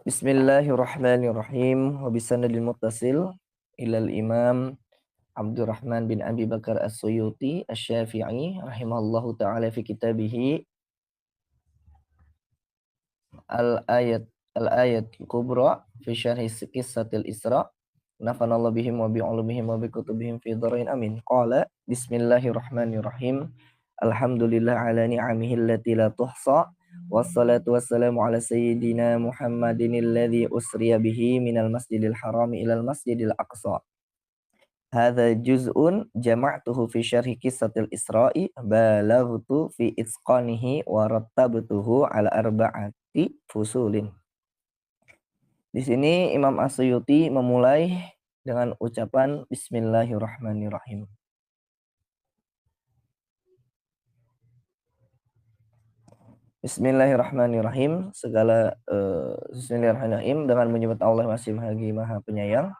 Bismillahirrahmanirrahim. Wa bisanadil muttasil ilal imam Abdurrahman bin Abi Bakar As-Suyuti Asy-Syafi'i rahimahullahu taala fi kitabih Al-Ayat Kubra fi syarhi Qissatil Isra. Nafanallahu bihim wa bi'ulumihim wa bikutubihim fi dharain amin. Qala bismillahirrahmanirrahim. Alhamdulillah ala ni'amihi allati la tuhsa. Wassalatu wassalamu ala sayyidina Muhammadin alladhi usriya bihi minal masjidil haram ilal masjidil aqsa. Hadha juz'un jama'tuhu fi syarhi qissatil Isra'i balaghtu fi itqanihi wa rattabtuhu ala arba'ati fusulin. Di sini Imam As-Suyuti memulai dengan ucapan Bismillahirrahmanirrahim. Bismillahirrahmanirrahim. Bismillahirrahmanirrahim dengan menyebut Allah masih Maha Penyayang.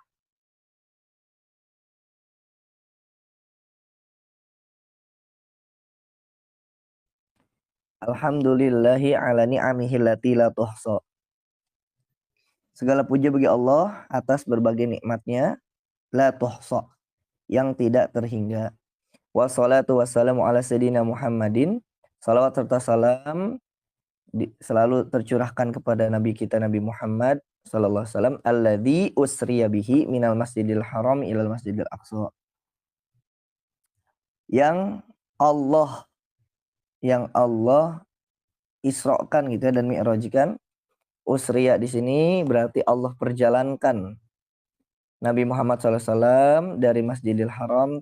Alhamdulillahi ala ni'amihi allati la tuhsa. Segala puji bagi Allah atas berbagai nikmatnya la tuhsa yang tidak terhingga. Wassalatu wassalamu ala sayyidina Muhammadin. Salawat serta salam selalu tercurahkan kepada Nabi kita Nabi Muhammad sallallahu alaihi wasallam alladzi usriya bihi minal masjidil haram ilal masjidil aqsa. Yang Allah isra'kan gitu ya, dan mi'rajkan. Usriya di sini berarti Allah perjalankan Nabi Muhammad SAW dari Masjidil Haram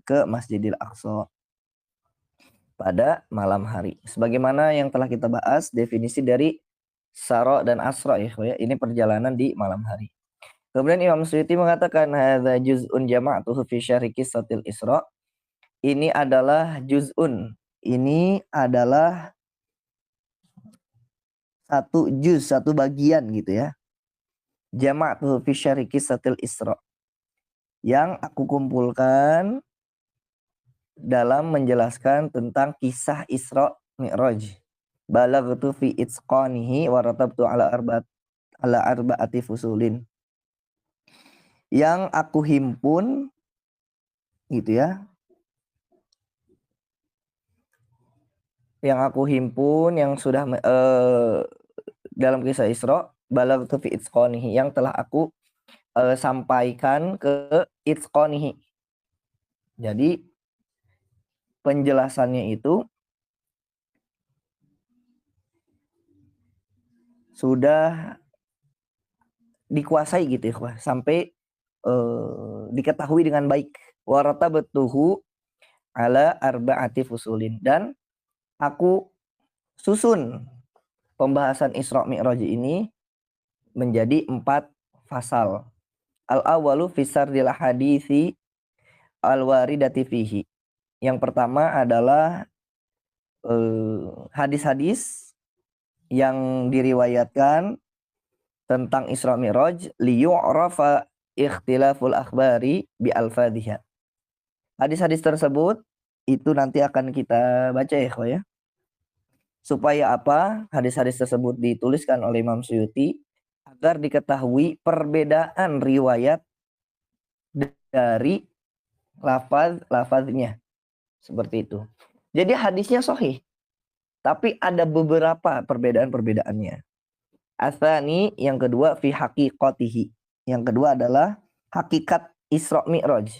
ke Masjidil Aqsa pada malam hari. Sebagaimana yang telah kita bahas definisi dari Sara dan Asra ya, ini perjalanan di malam hari. Kemudian Imam Suyuti mengatakan hadza juz'un jama'tuhu fi syarhi qissatil Isra. Ini adalah juz'un. Ini adalah satu juz, satu bagian gitu ya. Jama'tuhu fi syarhi qissatil Isra. Yang aku kumpulkan dalam menjelaskan tentang kisah Isra Mi'raj. Balaghtu fi itqanihi wa ratabtu ala arba'ati fusulin. Yang aku himpun gitu ya. Yang aku himpun yang sudah dalam kisah Isra, balaghtu fi itqanihi, yang telah aku sampaikan ke itqanihi. Jadi penjelasannya itu sudah dikuasai gitu ya, sampai diketahui dengan baik. Waratabtuhu ala arba'ati fusulin, dan aku susun pembahasan Isra Mi'raj ini menjadi 4 fasal. Al-awwalu fi sardil hadithi al-waridati fihi. Yang pertama adalah hadis-hadis yang diriwayatkan tentang Isra Mi'raj liyu'rafa ikhtilaful akhbari bi alfadhiha. Hadis-hadis tersebut itu nanti akan kita baca ya. Supaya apa? Hadis-hadis tersebut dituliskan oleh Imam Suyuti agar diketahui perbedaan riwayat dari lafaznya. Seperti itu. Jadi hadisnya sahih, tapi ada beberapa perbedaan-perbedaannya. Atsani, yang kedua, fi haqiqatihi. Yang kedua adalah hakikat Isra Mi'raj.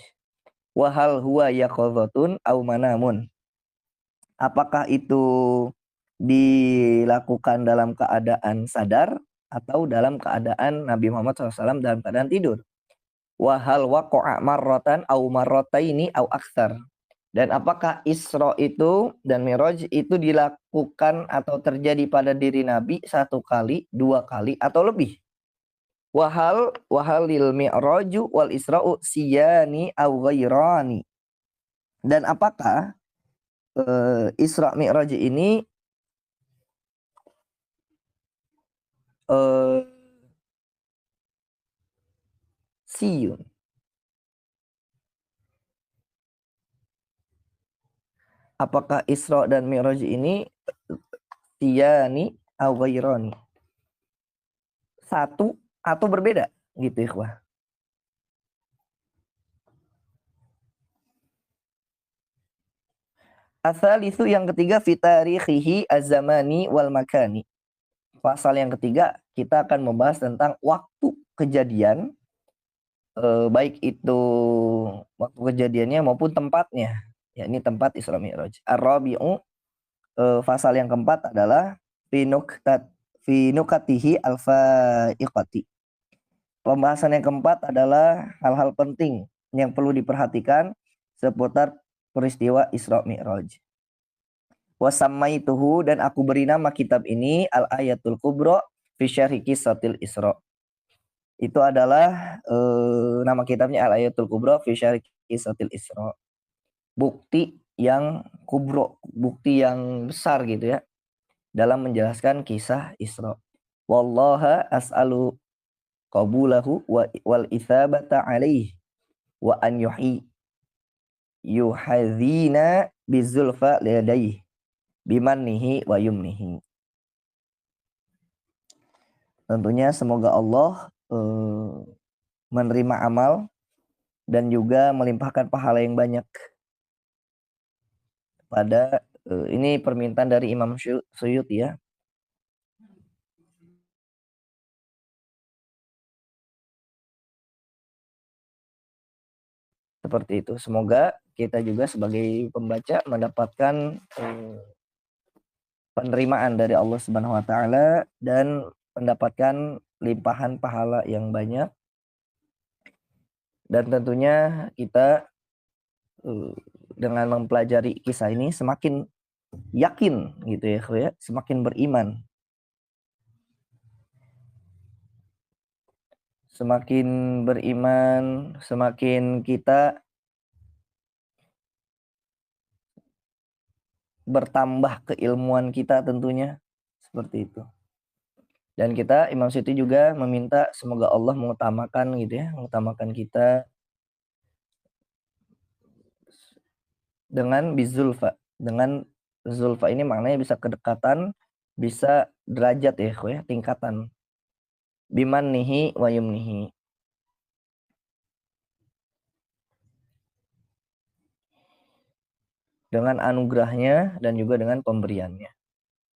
Wa hal huwa yaqadhatun aw manamun. Apakah itu dilakukan dalam keadaan sadar atau dalam keadaan Nabi Muhammad SAW dalam keadaan tidur. Wa hal waqa'a marratan aw marrataini aw aktsar. Dan apakah Isra itu dan Mi'raj itu dilakukan atau terjadi pada diri Nabi 1 kali, 2 kali, atau lebih. Wahal lil Mi'raju wal Isra'u siyani aw ghairani. Dan apakah Isra Mi'raj ini siyun. Apakah Isra dan Mi'raj ini siyani aw ghairani, satu atau berbeda gitu ikhwah. Asal itu yang ketiga fitarikhihi az-zamani wal makani. Pasal yang ketiga kita akan membahas tentang waktu kejadian, baik itu waktu kejadiannya maupun tempatnya. Ya, ini tempat Isra Mi'raj. Ar-rabi'u, pasal yang keempat adalah fi nukatihi al-fa'iqati. Pembahasan yang keempat adalah hal-hal penting yang perlu diperhatikan seputar peristiwa Isra Mi'raj. Wasammaituhu, dan aku beri nama kitab ini Al-Ayatul Kubra fi Syarhi Qisatil Isra. Itu adalah nama kitabnya Al-Ayatul Kubra fi Syarhi Qisatil Isra. Bukti yang kubro, bukti yang besar gitu ya dalam menjelaskan kisah Isra. Wallaha as'alu qabulahu wal ithabata alaih wa an yuhadzina bizulfa ladaihi bimannihi wa yumnihi. Tentunya semoga Allah menerima amal dan juga melimpahkan pahala yang banyak pada ini permintaan dari Imam Suyuti ya. Seperti itu. Semoga kita juga sebagai pembaca mendapatkan penerimaan dari Allah Subhanahu wa taala dan mendapatkan limpahan pahala yang banyak. Dan tentunya kita dengan mempelajari kisah ini semakin yakin gitu ya, semakin beriman. Semakin beriman, semakin kita bertambah keilmuan kita tentunya, seperti itu. Dan kita Imam Suyuti juga meminta semoga Allah mengutamakan gitu ya, mengutamakan kita dengan bizulfa. Dengan zulfa ini maknanya bisa kedekatan, bisa derajat ya, tingkatan. Bimannihi wa yumnihi. Dengan anugerahnya dan juga dengan pemberiannya.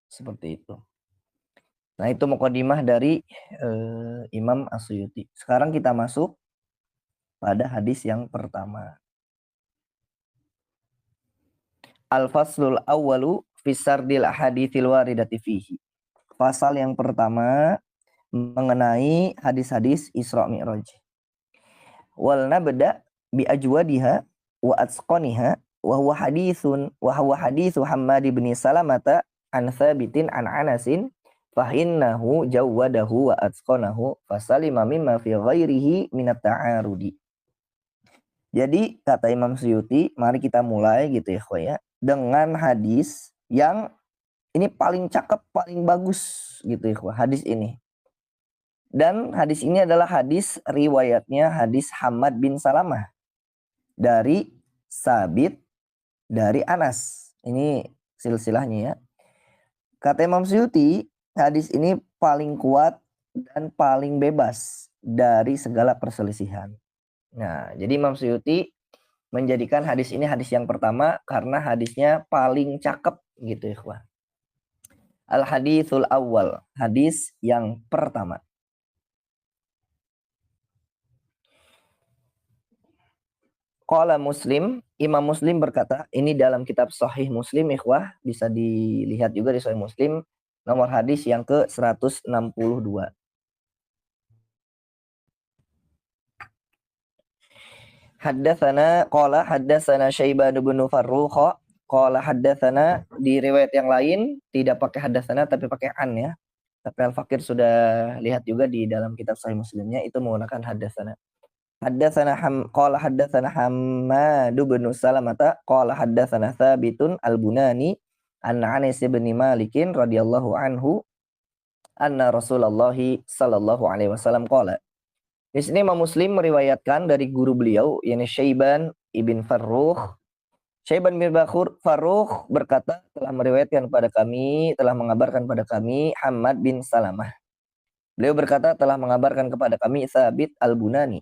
Seperti itu. Nah, itu mukadimah dari Imam As-Suyuti. Sekarang kita masuk pada hadis yang pertama. Al-faslul awwalu fi sardil ahaditsil waridati fihi. Pasal yang pertama mengenai hadis-hadis Isra Mi'raj. Wal nabda bi ajwadiha wa atsqaniha wa huwa haditsu Hammad bin Salamata an Thabitin an Anasin fahinnahu jawwadahu wa atsqanahu fasalima mimma fi ghairihi minat ta'arudi. Jadi kata Imam Suyuti, mari kita mulai gitu ya, dengan hadis yang ini paling cakep, paling bagus gitu ya, hadis ini. Dan hadis ini adalah hadis riwayatnya hadis Hammad bin Salamah dari Sabit dari Anas. Ini silsilahnya ya. Kata Imam Suyuti, hadis ini paling kuat dan paling bebas dari segala perselisihan. Nah, jadi Imam Suyuti menjadikan hadis ini hadis yang pertama karena hadisnya paling cakep gitu ya. Al-haditsul awal, hadis yang pertama. Qala Muslim, Imam Muslim berkata, ini dalam kitab Sahih Muslim ikhwah, bisa dilihat juga di Sahih Muslim, nomor hadis yang ke-162. Haddatsana Syaiban bin Farrukh, qala haddatsana, di riwayat yang lain tidak pakai haddatsana tapi pakai an ya. Tapi Al-Fakir sudah lihat juga di dalam kitab Sahih Muslimnya itu menggunakan haddatsana. Qala haddatsana Hammad bin Salamata qala haddatsana Tsabitun al-Bunani an Anas bin Malik radhiyallahu anhu anna Rasulullah sallallahu alaihi wasallam qala. Di sini Imam Muslim meriwayatkan dari guru beliau yakni Syaiban ibn Farrukh. Syaiban bin Farrukh berkata telah meriwayatkan pada kami, telah mengabarkan pada kami Hammad bin Salamah. Beliau berkata telah mengabarkan kepada kami Thabit Al-Bunani.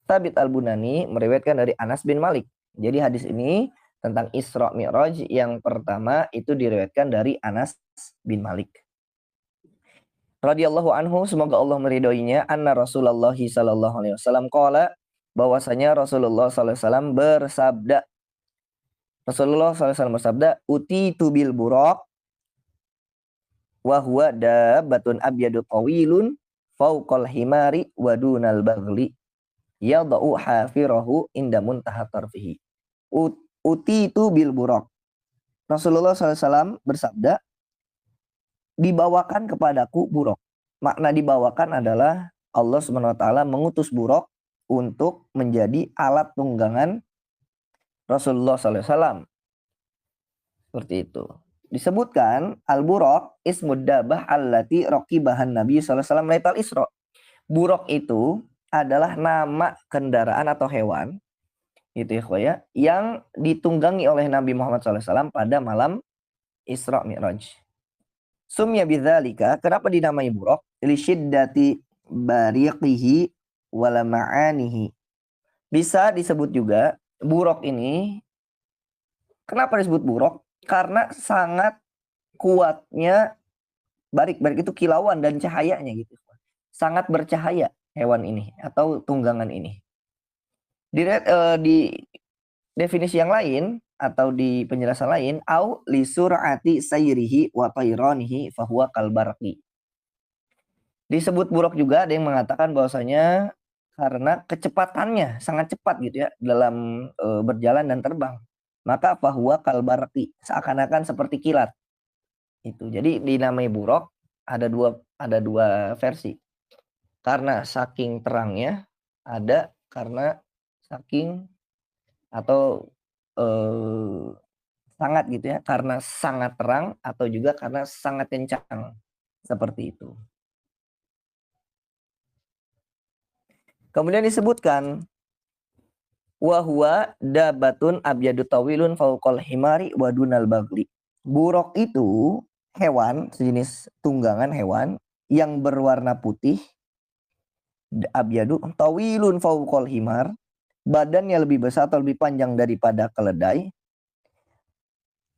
Thabit Al-Bunani meriwayatkan dari Anas bin Malik. Jadi hadis ini tentang Isra Mi'raj yang pertama itu diriwayatkan dari Anas bin Malik. Radhiyallahu anhu, semoga Allah meridhoinya, anna Rasulullah sallallahu alaihi wasallam qala, bahwasanya Rasulullah sallallahu alaihi wasallam bersabda. Rasulullah sallallahu alaihi wasallam bersabda, "Uti tubil buraq wa huwa dabbatun abyadu tawilun fawqal himari wa dunal baghli yadau hafirahu inda muntaha tarfihi." Uti itu bil buraq. Rasulullah SAW bersabda, dibawakan kepadaku buraq. Makna dibawakan adalah Allah SWT mengutus buraq untuk menjadi alat tunggangan Rasulullah SAW. Seperti itu. Disebutkan al-buraq ismud dabah allati raqibahan Nabi SAW laital Isra. Buraq itu adalah nama kendaraan atau hewan gitu ya, yang ditunggangi oleh Nabi Muhammad SAW pada malam Isra Mi'raj. Sumya bidzalika, kenapa dinamai buraq? Li syiddati bariqihi wala ma'anihi. Bisa disebut juga buraq ini, kenapa disebut buraq? Karena sangat kuatnya barik itu kilauan dan cahayanya gitu. Sangat bercahaya hewan ini atau tunggangan ini. Di definisi yang lain atau di penjelasan lain, au li sur'ati sayrihi wa tayranihi fahuwa kalbarqi. Disebut buraq juga ada yang mengatakan bahwasanya karena kecepatannya sangat cepat gitu ya dalam berjalan dan terbang. Maka fahuwa kalbarqi, seakan-akan seperti kilat. Itu. Jadi dinamai buraq ada dua versi. Karena saking terangnya, ada karena saking atau sangat gitu ya, karena sangat terang atau juga karena sangat kencang, seperti itu. Kemudian disebutkan wa huwa dabatun abyadu tawilun fauqal himari wa dunal bagli. Buraq itu hewan, sejenis tunggangan hewan yang berwarna putih, abyadu tawilun fauqal himar, badannya lebih besar atau lebih panjang daripada keledai,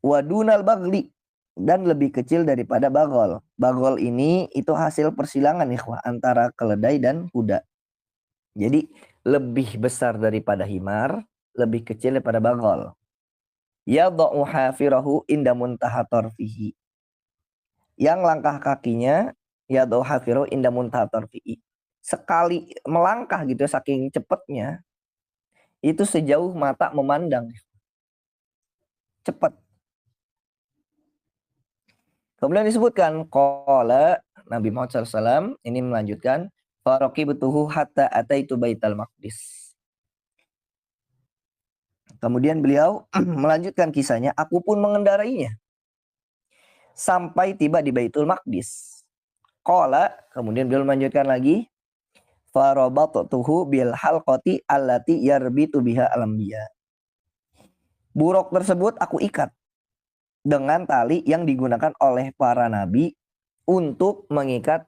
wadunal bagli, dan lebih kecil daripada bagol. Bagol ini itu hasil persilangan ikhwah antara keledai dan kuda. Jadi lebih besar daripada himar, lebih kecil daripada bagol. Yadau hafirahu inda muntaha tarfihi. Yang langkah kakinya yadau hafirahu inda muntaha tarfihi. Sekali melangkah gitu saking cepatnya, itu sejauh mata memandang. Cepat. Kemudian disebutkan qala Nabi Muhammad SAW ini melanjutkan faraqibtuhu hatta ataitu baital maqdis. Kemudian beliau melanjutkan kisahnya, aku pun mengendarainya sampai tiba di Baitul Maqdis. Qala, kemudian beliau melanjutkan lagi, farabatuhu bil halqati allati yarbitu biha al-anbiya. Buraq tersebut aku ikat dengan tali yang digunakan oleh para nabi untuk mengikat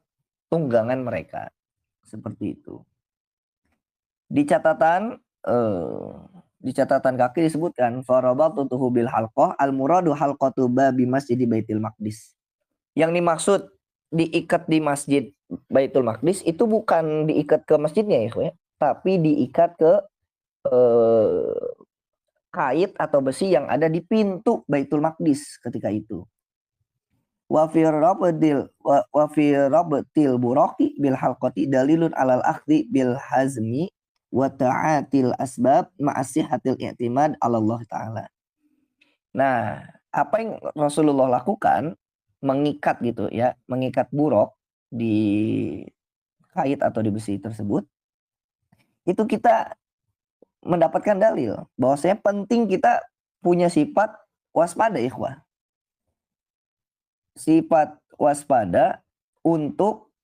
tunggangan mereka. Seperti itu. Di catatan kaki disebutkan farabatuhu bil halqah al-muradu halqatu babi masjid Baitul Maqdis. Yang dimaksud diikat di masjid Baitul Maqdis itu bukan diikat ke masjidnya ya, tapi diikat ke kait atau besi yang ada di pintu Baitul Maqdis ketika itu. Wa fi rabtil buraqi bil halqati dalilun alal akhdhi bil hazmi wa ta'atil asbab ma'asihatil i'timad 'ala Allah taala. Nah, apa yang Rasulullah lakukan mengikat gitu ya, mengikat buraq di kait atau di besi tersebut, itu kita mendapatkan dalil bahwasanya penting kita punya sifat waspada ikhwah. Sifat waspada untuk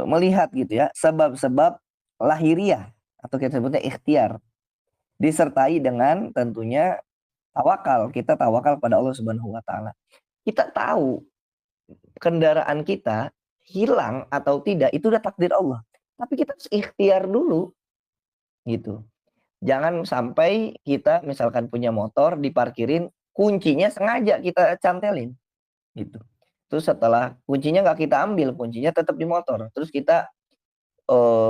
melihat gitu ya sebab-sebab lahiriah atau kita sebutnya ikhtiar, disertai dengan tentunya tawakal. Kita tawakal pada Allah Subhanahu wa taala. Kita tahu kendaraan kita hilang atau tidak itu udah takdir Allah. Tapi kita harus ikhtiar dulu gitu. Jangan sampai kita misalkan punya motor diparkirin, kuncinya sengaja kita cantelin gitu. Terus setelah kuncinya nggak kita ambil, kuncinya tetap di motor. Terus kita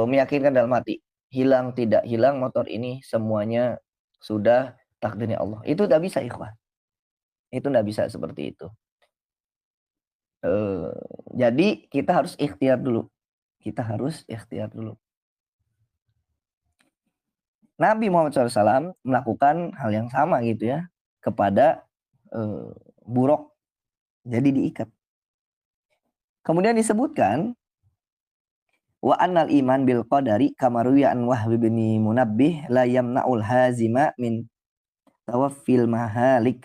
meyakinkan dalam hati, hilang tidak hilang motor ini semuanya sudah takdirnya Allah. Itu tidak bisa ikhwan. Itu tidak bisa seperti itu. Jadi kita harus ikhtiar dulu. Kita harus ikhtiar dulu. Nabi Muhammad SAW melakukan hal yang sama gitu ya kepada buruk. Jadi diikat. Kemudian disebutkan wa annal iman bil qadari kama ruwiya an Wahb bin Munabbih la yamna'ul hazima min tawaffil mahalik.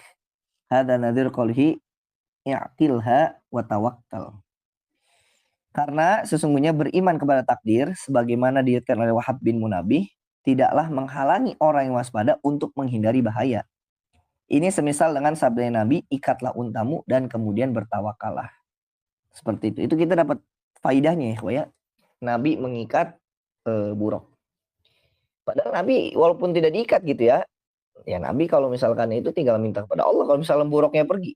Hadza nadhir qawlihi i'tilha wa tawakkal. Karena sesungguhnya beriman kepada takdir sebagaimana diriwayatkan oleh Wahab bin Munabbih tidaklah menghalangi orang yang waspada untuk menghindari bahaya. Ini semisal dengan sabda Nabi, ikatlah untamu dan kemudian bertawakallah. Seperti itu. Itu kita dapat faidahnya ya. Nabi mengikat buruk. Padahal Nabi walaupun tidak diikat gitu ya. Ya Nabi kalau misalkan itu tinggal minta kepada Allah kalau misalnya buruknya pergi.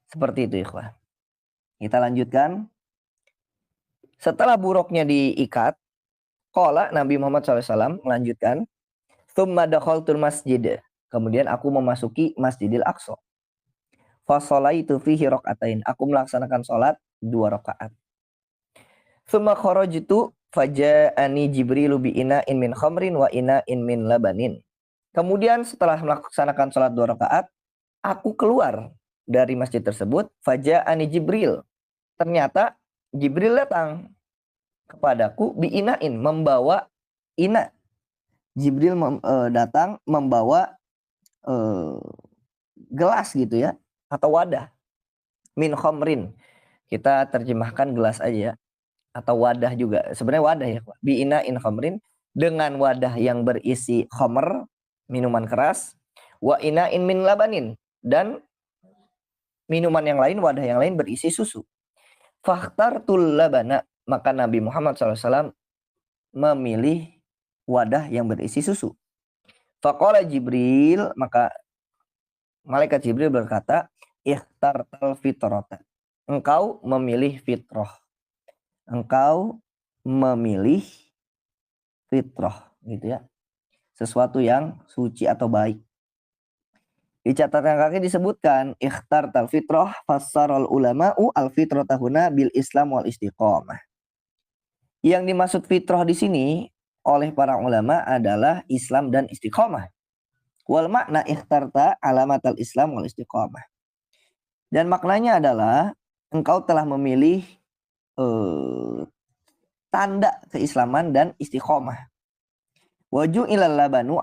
Seperti itu ikhwah. Kita lanjutkan. Setelah buruknya diikat, qala Nabi Muhammad SAW melanjutkan, tsumma dakhaltul masjid. Kemudian aku memasuki Masjidil Aqsa. Fa sholaitu fihi rakaatain. Aku melaksanakan salat 2 rakaat. Tsumma kharajtu faja'ani Jibrilu bi ina'in min khamrin wa ina'in min labanin. Kemudian setelah melaksanakan salat 2 rakaat, aku keluar dari masjid tersebut, faja'ani Jibril. Ternyata Jibril datang kepadaku bi'ina'in, membawa ina. Jibril datang membawa gelas gitu ya, atau wadah. Min khamrin. Kita terjemahkan gelas aja ya. Atau wadah juga. Sebenarnya wadah ya. Bi'ina'in khamrin. Dengan wadah yang berisi khamr, minuman keras. Wa ina'in min labanin. Dan minuman yang lain, wadah yang lain berisi susu. Fakhtartul labana, maka Nabi Muhammad SAW memilih wadah yang berisi susu. Faqala Jibril, maka malaikat Jibril berkata, ikhtartal fitrata. Engkau memilih fitrah. Engkau memilih fitrah gitu ya. Sesuatu yang suci atau baik. Di catatan kaki disebutkan ikhtartal fitrah fassarul ulama'u al fitrata huna bil Islam wal istiqamah. Yang dimaksud fitrah di sini oleh para ulama adalah Islam dan istiqamah. Wal makna ikhtarta alamatal Islam wal istiqamah. Dan maknanya adalah engkau telah memilih tanda keislaman dan istiqamah. Waju ilal labanu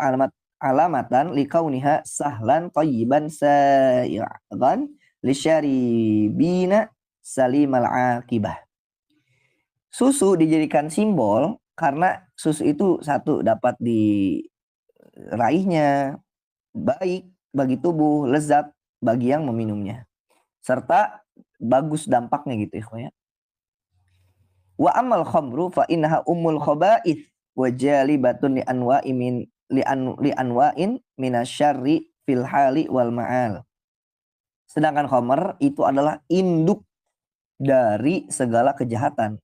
alamatan likauniha sahlan tayyiban sa'iran lisyaribina salimal akibah. Susu dijadikan simbol karena susu itu satu dapat diraihnya, baik bagi tubuh, lezat bagi yang meminumnya. Serta bagus dampaknya gitu ya. Wa amal khamru fa innaha ummul khaba'ith wa jalibatun li anwa'in li anwa'in minasyarri fil hali wal ma'al. Sedangkan khamr itu adalah induk dari segala kejahatan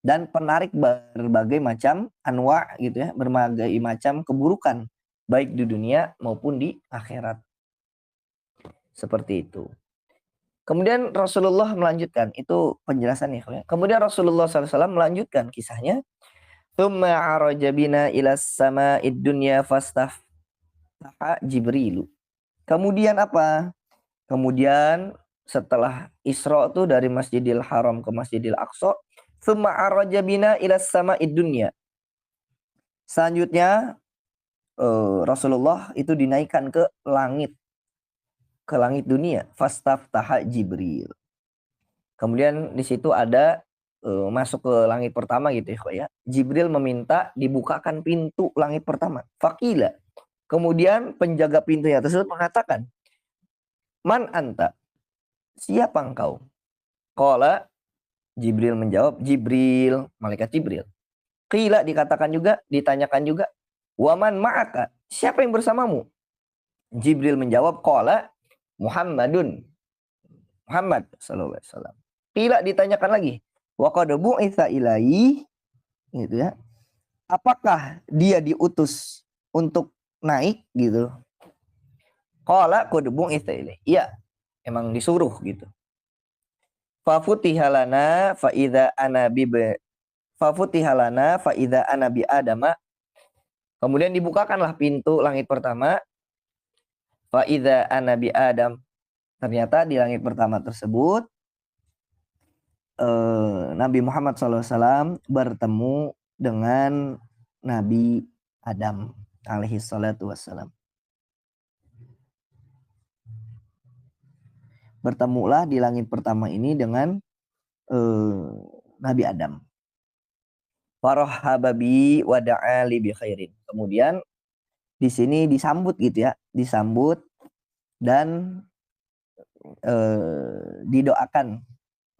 dan penarik berbagai macam anwa gitu ya, berbagai macam keburukan baik di dunia maupun di akhirat. Seperti itu. Kemudian Rasulullah melanjutkan, itu penjelasannya. Kemudian Rasulullah SAW melanjutkan kisahnya. Tsumma araja bina ila sama'id dunya fastaftaha Jibrilu. Kemudian apa? Kemudian setelah Isra itu dari Masjidil Haram ke Masjidil Aqsa, tsumma araja bina ila sama'id dunya. Selanjutnya Rasulullah itu dinaikkan ke langit dunia, fastaftaha Jibril. Kemudian di situ ada masuk ke langit pertama gitu ya. Jibril meminta dibukakan pintu langit pertama. Faqila. Kemudian penjaga pintunya tersebut mengatakan, "Man anta? Siapa engkau?" Qala Jibril menjawab, Jibril, malaikat Jibril. Qila dikatakan juga, ditanyakan juga, waman ma'aka, siapa yang bersamamu? Jibril menjawab, qala Muhammadun, Muhammad sallallahu alaihi wasallam. Qila ditanyakan lagi, wa qad bu'itsa ilaihi, gitu ya. Apakah dia diutus untuk naik gitu? Qala qad bu'itsa ilaihi. Iya, emang disuruh gitu. Fafutihalana fa idza ana bi Fafutihalana fa idza ana bi adama. Kemudian dibukakanlah pintu langit pertama. Fa idza ana bi Adam. Ternyata di langit pertama tersebut Nabi Muhammad SAW bertemu dengan Nabi Adam alaihi salatu wassalam. Bertemulah di langit pertama ini dengan Nabi Adam. Farahhaba bi wa da'a li bi khairin. Kemudian di sini disambut gitu ya, disambut dan didoakan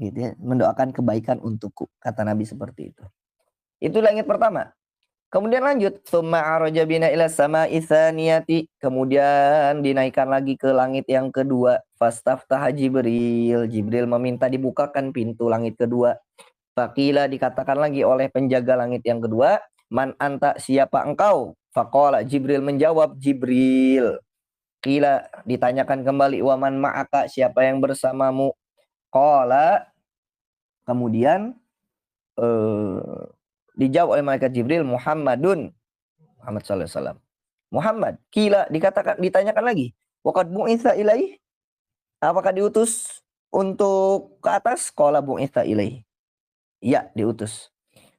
gitu ya, mendoakan kebaikan untukku, kata Nabi seperti itu. Itu langit pertama. Kemudian lanjut, tsumma araja bina ila sama'i tsaniyati. Kemudian dinaikkan lagi ke langit yang kedua. Fastaftaha Jibril. Jibril meminta dibukakan pintu langit kedua. Faqila dikatakan lagi oleh penjaga langit yang kedua, man anta, siapa engkau? Faqala Jibril menjawab, Jibril. Qila ditanyakan kembali, wa man ma'aka, siapa yang bersamamu? Qala kemudian dijawab oleh malaikat Jibril, Muhammadun, Muhammad sallallahu alaihi wasallam. Muhammad. Qila ditanyakan lagi, waqad bu'itsa ilaihi, apakah diutus untuk ke atas? Qala bu'itsa ilaihi. Ya, diutus.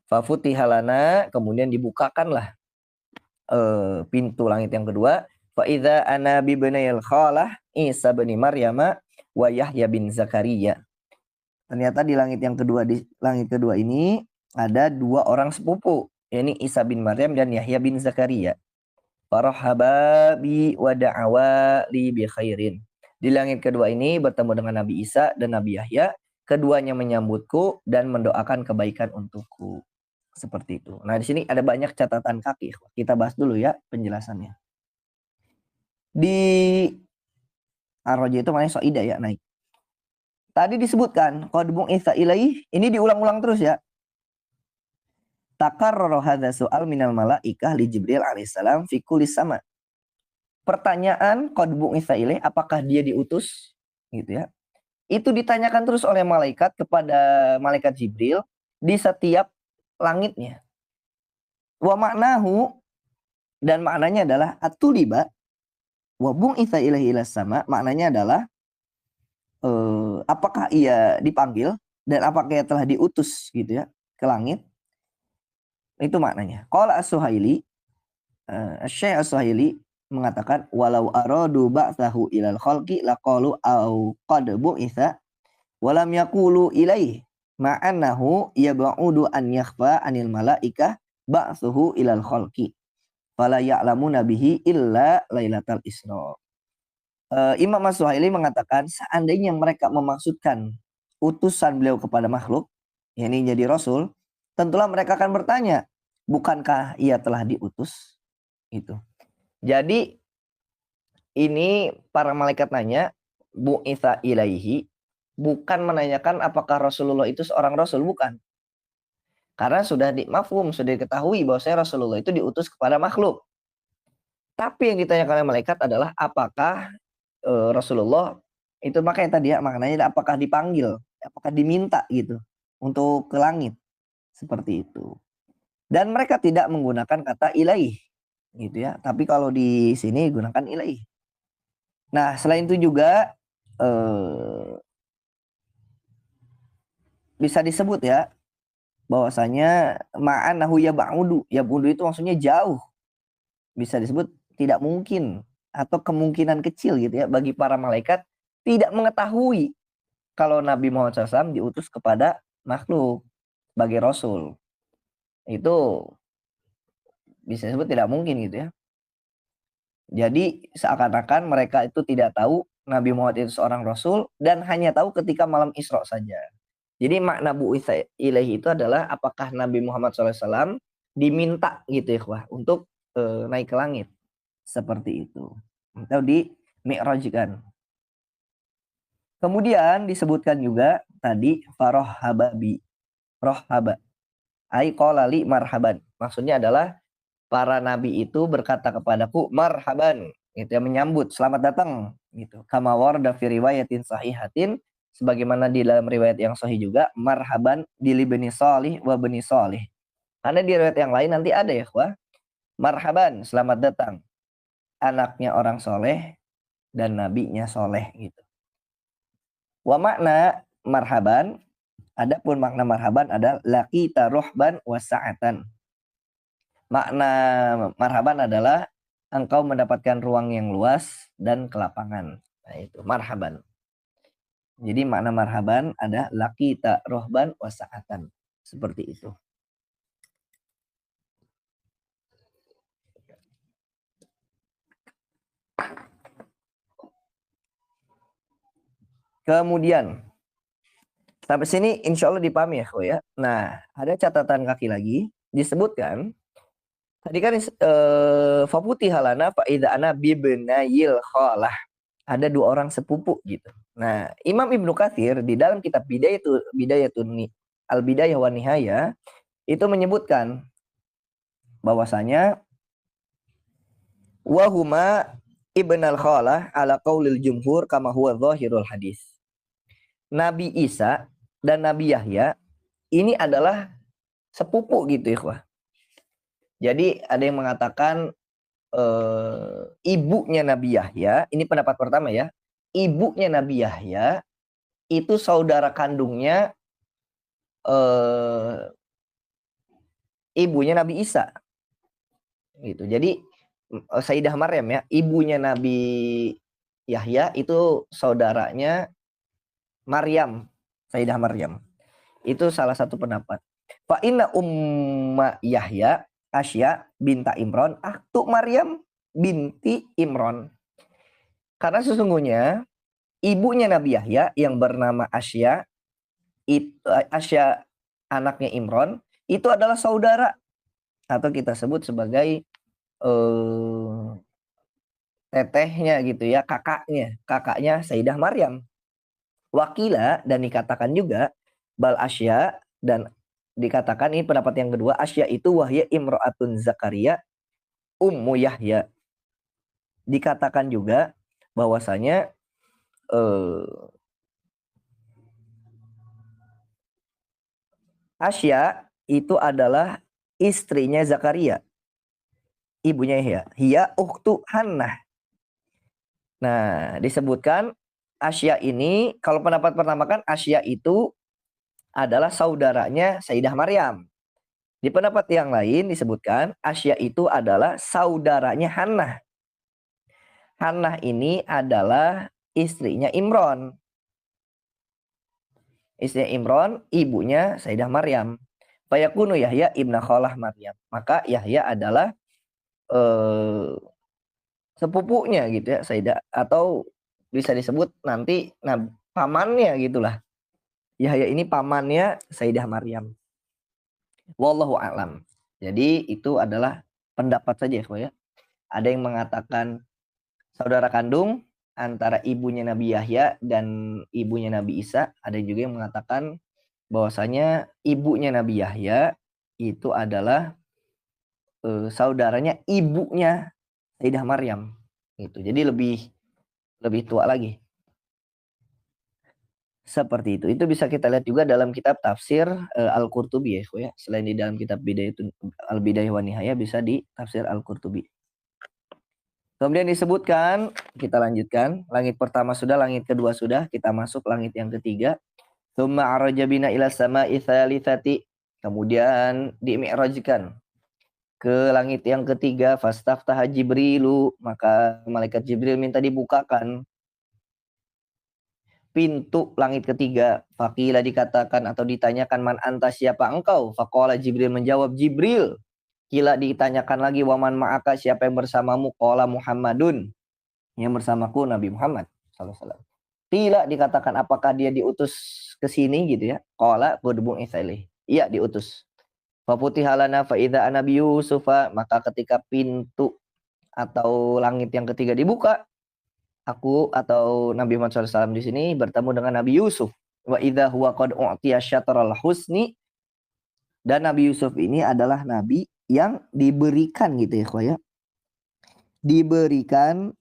Fafutihalana, kemudian dibukakanlah pintu langit yang kedua. Fa idza ana bi binayil khalah Isa bin Maryama wa Yahya bin Zakaria. Ternyata di langit yang kedua, di langit kedua ini ada dua orang sepupu, yakni Isa bin Maryam dan Yahya bin Zakaria. Farahaba bi wa da'awa li bi khairin. Di langit kedua ini bertemu dengan Nabi Isa dan Nabi Yahya, keduanya menyambutku dan mendoakan kebaikan untukku. Seperti itu. Nah, di sini ada banyak catatan kaki. Kita bahas dulu ya penjelasannya. Di Ar-Raja itu maknanya so'idah ya, naik. Tadi disebutkan qad bu'itsa ilaihi, ini diulang-ulang terus ya. Takarrara hadza su'al minal malaikah li Jibril alaihissalam fi kulli sama. Pertanyaan qad bu'itsa ilaihi, apakah dia diutus gitu ya. Itu ditanyakan terus oleh malaikat kepada malaikat Jibril di setiap langitnya. Wa maknahu, dan maknanya adalah atuliba wa bu'itsa ilaihi ilas sama, maknanya adalah apakah ia dipanggil dan apakah ia telah diutus gitu ya ke langit. Itu maknanya. Qala As-Suhaili, Syekh As-Suhaili mengatakan walau aradu ba'tsahu ilal khalqi laqalu au qad bu'itsa wa lam yaqulu ilaihi ma'annahu yab'udu an yakhfa anil malaikah ba'tsuhu ilal khalqi fala ya'lamuna bihi illa lailatal isra. Imam As-Suhaili mengatakan seandainya mereka memaksudkan utusan beliau kepada makhluk, yakni jadi rasul, tentulah mereka akan bertanya, bukankah ia telah diutus? Itu. Jadi ini para malaikat nanya, bu'itsa ilaihi, bukan menanyakan apakah Rasulullah itu seorang rasul, bukan. Karena sudah mafhum, sudah diketahui bahwa Rasulullah itu diutus kepada makhluk. Tapi yang ditanyakan oleh malaikat adalah apakah Rasulullah itu, makanya tadi ya maknanya apakah dipanggil, apakah diminta gitu untuk ke langit, seperti itu. Dan mereka tidak menggunakan kata ilaih gitu ya, tapi kalau di sini gunakan ilaih. Nah, selain itu juga bisa disebut ya bahwasanya ma'anahu yab'udu itu maksudnya jauh. Bisa disebut tidak mungkin atau kemungkinan kecil gitu ya bagi para malaikat tidak mengetahui kalau Nabi Muhammad SAW diutus kepada makhluk sebagai rasul. Itu bisa disebut tidak mungkin gitu ya. Jadi seakan-akan mereka itu tidak tahu Nabi Muhammad itu seorang rasul dan hanya tahu ketika malam Isra saja. Jadi makna bu'itsa ilaihi itu adalah apakah Nabi Muhammad SAW diminta gitu ya ikhwah untuk naik ke langit seperti itu atau di mi'rajkan. Kemudian disebutkan juga tadi farohababi rohaba ai qala li marhaban. Maksudnya adalah para nabi itu berkata kepadaku marhaban, itu yang menyambut selamat datang gitu. Kama warda fi riwayatin sahihatin, sebagaimana di dalam riwayat yang sahih juga marhaban di bani salih wa bani salih. Karena di riwayat yang lain nanti ada ya wah marhaban selamat datang anaknya orang soleh dan nabinya soleh gitu. Wa makna marhaban, adapun makna marhaban adalah laqita ruhban wa sa'atan. Makna marhaban adalah engkau mendapatkan ruang yang luas dan kelapangan. Nah, itu marhaban. Jadi makna marhaban ada laqita ruhban wa sa'atan. Seperti itu. Kemudian sampai sini insya Allah dipahami ya. Nah, ada catatan kaki lagi disebutkan tadi kan faputi halana faida ana bibnayil khalah. Ada dua orang sepupu gitu. Nah, Imam Ibnu Katsir di dalam kitab Bidayatun Al-Bidayah wa Nihayah itu menyebutkan bahwasanya wahuma ibnal khalah ala qaulil jumhur kama huwa dhahirul hadis. Nabi Isa dan Nabi Yahya ini adalah sepupu gitu ikhwah. Jadi ada yang mengatakan ibunya Nabi Yahya, ini pendapat pertama ya. Ibunya Nabi Yahya itu saudara kandungnya ibunya Nabi Isa. Gitu. Jadi Sayyidah Maryam ya, ibunya Nabi Yahya itu saudaranya Maryam, Sayyidah Maryam. Itu salah satu pendapat. Fa inna umma Yahya Asya binta Imron aktu Maryam binti Imron. Karena sesungguhnya ibunya Nabi Yahya yang bernama Asya, Asya anaknya Imron, itu adalah saudara atau kita sebut sebagai tetehnya gitu ya, kakaknya Sayyidah Maryam. Wakila dan dikatakan juga bal Asya dan dikatakan ini pendapat yang kedua Asya itu wahya imro'atun Zakaria ummu Yahya. Dikatakan juga bahwasanya Asya itu adalah istrinya Zakaria, ibunya Yahya. Hiya ukhtu Hannah. Nah, disebutkan Asya ini, kalau pendapat pertama kan Asya itu adalah saudaranya Sayyidah Maryam. Di pendapat yang lain disebutkan Asya itu adalah saudaranya Hannah. Hannah ini adalah istrinya Imron. Istrinya Imron, ibunya Sayyidah Maryam. Fayakunu Yahya ibna khalah Maryam. Maka Yahya adalah sepupunya gitu ya Sayyidah, atau bisa disebut nanti pamannya gitulah. Yahya ini pamannya Sayyidah Maryam. Wallahu a'lam. Jadi itu adalah pendapat saja ya. Ada yang mengatakan saudara kandung antara ibunya Nabi Yahya dan ibunya Nabi Isa. Ada juga yang mengatakan bahwasanya ibunya Nabi Yahya itu adalah saudaranya ibunya Sayyidah Maryam. Gitu. Jadi lebih tua lagi. Seperti itu. Itu bisa kita lihat juga dalam kitab tafsir Al-Qurtubi ya. Selain di dalam kitab Al-Bidayah wa Nihayah bisa di tafsir Al-Qurtubi. Kemudian disebutkan, kita lanjutkan. Langit pertama sudah, langit kedua sudah. Kita masuk langit yang ketiga. Tsumma araja bina ila sama'i tsalitsati. Kemudian dimi'rajkan ke langit yang ketiga. Fastaftaha Jibrilu. Maka malaikat Jibril minta dibukakan pintu langit ketiga. Faqila dikatakan atau ditanyakan man anta siapa engkau? Faqala Jibril menjawab Jibril. Kila ditanyakan lagi waman ma'aka siapa yang bersamamu? Qala Muhammadun. Yang bersamaku Nabi Muhammad sallallahu alaihi wasallam. Kila dikatakan apakah dia diutus ke sini gitu ya. Qala qad bu'itsa ilaih. Iya, diutus. Fa futiha lana fa idza Nabi Yusuf, maka ketika pintu atau langit yang ketiga dibuka, aku atau Nabi Muhammad SAW di sini bertemu dengan Nabi Yusuf. Wa idza huwa qad u'tiya syatral husni, dan Nabi Yusuf ini adalah nabi yang diberikan gitu ya, ya. Diberikan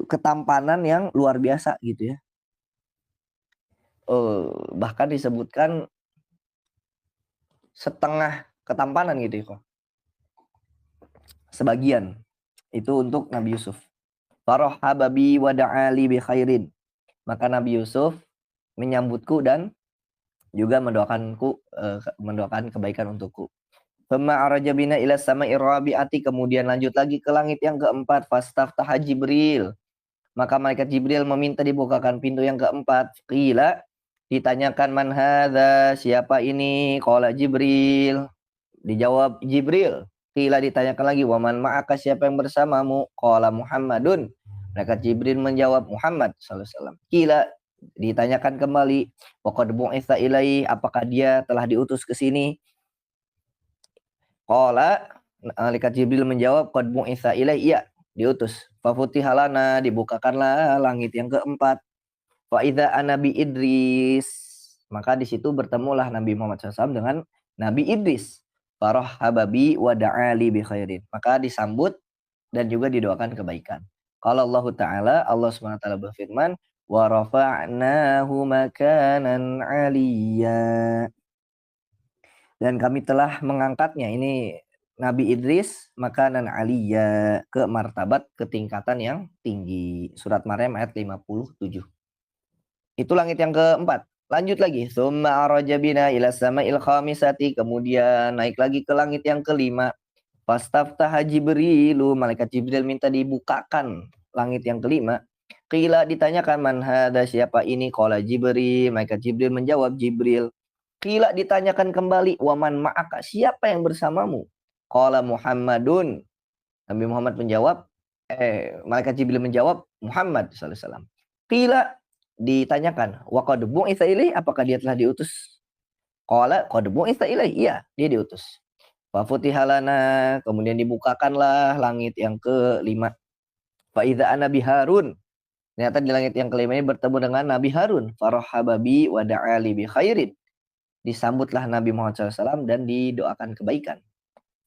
ketampanan yang luar biasa gitu ya. Bahkan disebutkan setengah ketampanan gitu ya. Sebagian itu untuk Nabi Yusuf. Farahaba bi wa da'ali bi khairin. Maka Nabi Yusuf menyambutku dan juga mendoakan kebaikan untukku. Thumma araja bina ila sama'i rabi'ati, kemudian lanjut lagi ke langit yang keempat. Fastaftaha Jibril, maka malaikat Jibril meminta dibukakan pintu yang keempat. Qila, ditanyakan man hadza, siapa ini? Qala Jibril, dijawab Jibril. Qila, ditanyakan lagi waman ma'aka, siapa yang bersamamu? Qala Muhammadun, malaikat Jibril menjawab Muhammad sallallahu alaihi wasallam. Qila, ditanyakan kembali waqad bu'itsa ilaihi, apakah dia telah diutus ke sini? Qala, malaikat Jibril menjawab qad bu'itsa ilaihi, iya, diutus. Fa futiha lana, dibukakanlah langit yang keempat. Fa idza Nabi Idris, maka di situ bertemulah Nabi Muhammad SAW dengan Nabi Idris. Farahaba bi wa da'ali bi khairin, maka disambut dan juga didoakan kebaikan. Qala Allah Ta'ala, Allah SWT berfirman, wa rafa'nahu makanan 'aliyya, dan kami telah mengangkatnya, ini Nabi Idris, makanan 'aliyya, ke martabat, ketingkatan yang tinggi. Surat Maryam ayat 57. Itu langit yang keempat. Lanjut lagi. Tsumma araja bina ila sama'il khamisati, kemudian naik lagi ke langit yang kelima. Fastaftaha Jibrilu, malaikat Jibril minta dibukakan langit yang kelima. Qila, ditanyakan man hadza, siapa ini? Qala Jibril, malaikat Jibril menjawab Jibril. Qila, ditanyakan kembali waman ma'aka, siapa yang bersamamu? Qala Muhammadun, Nabi Muhammad menjawab, malaikat Jibril menjawab Muhammad sallallahu alaihi wasallam. Qila, ditanyakan wa qad bu'itsa ilaihi, apakah dia telah diutus? Qala qad bu'itsa ilaihi, iya, dia diutus. Fa futiha lana, kemudian dibukakanlah langit yang kelima. Fa idza Nabi Harun, ternyata di langit yang kelima ini bertemu dengan Nabi Harun. Farahaba bi wa da'ali bi khairin, disambutlah Nabi Muhammad SAW dan didoakan kebaikan.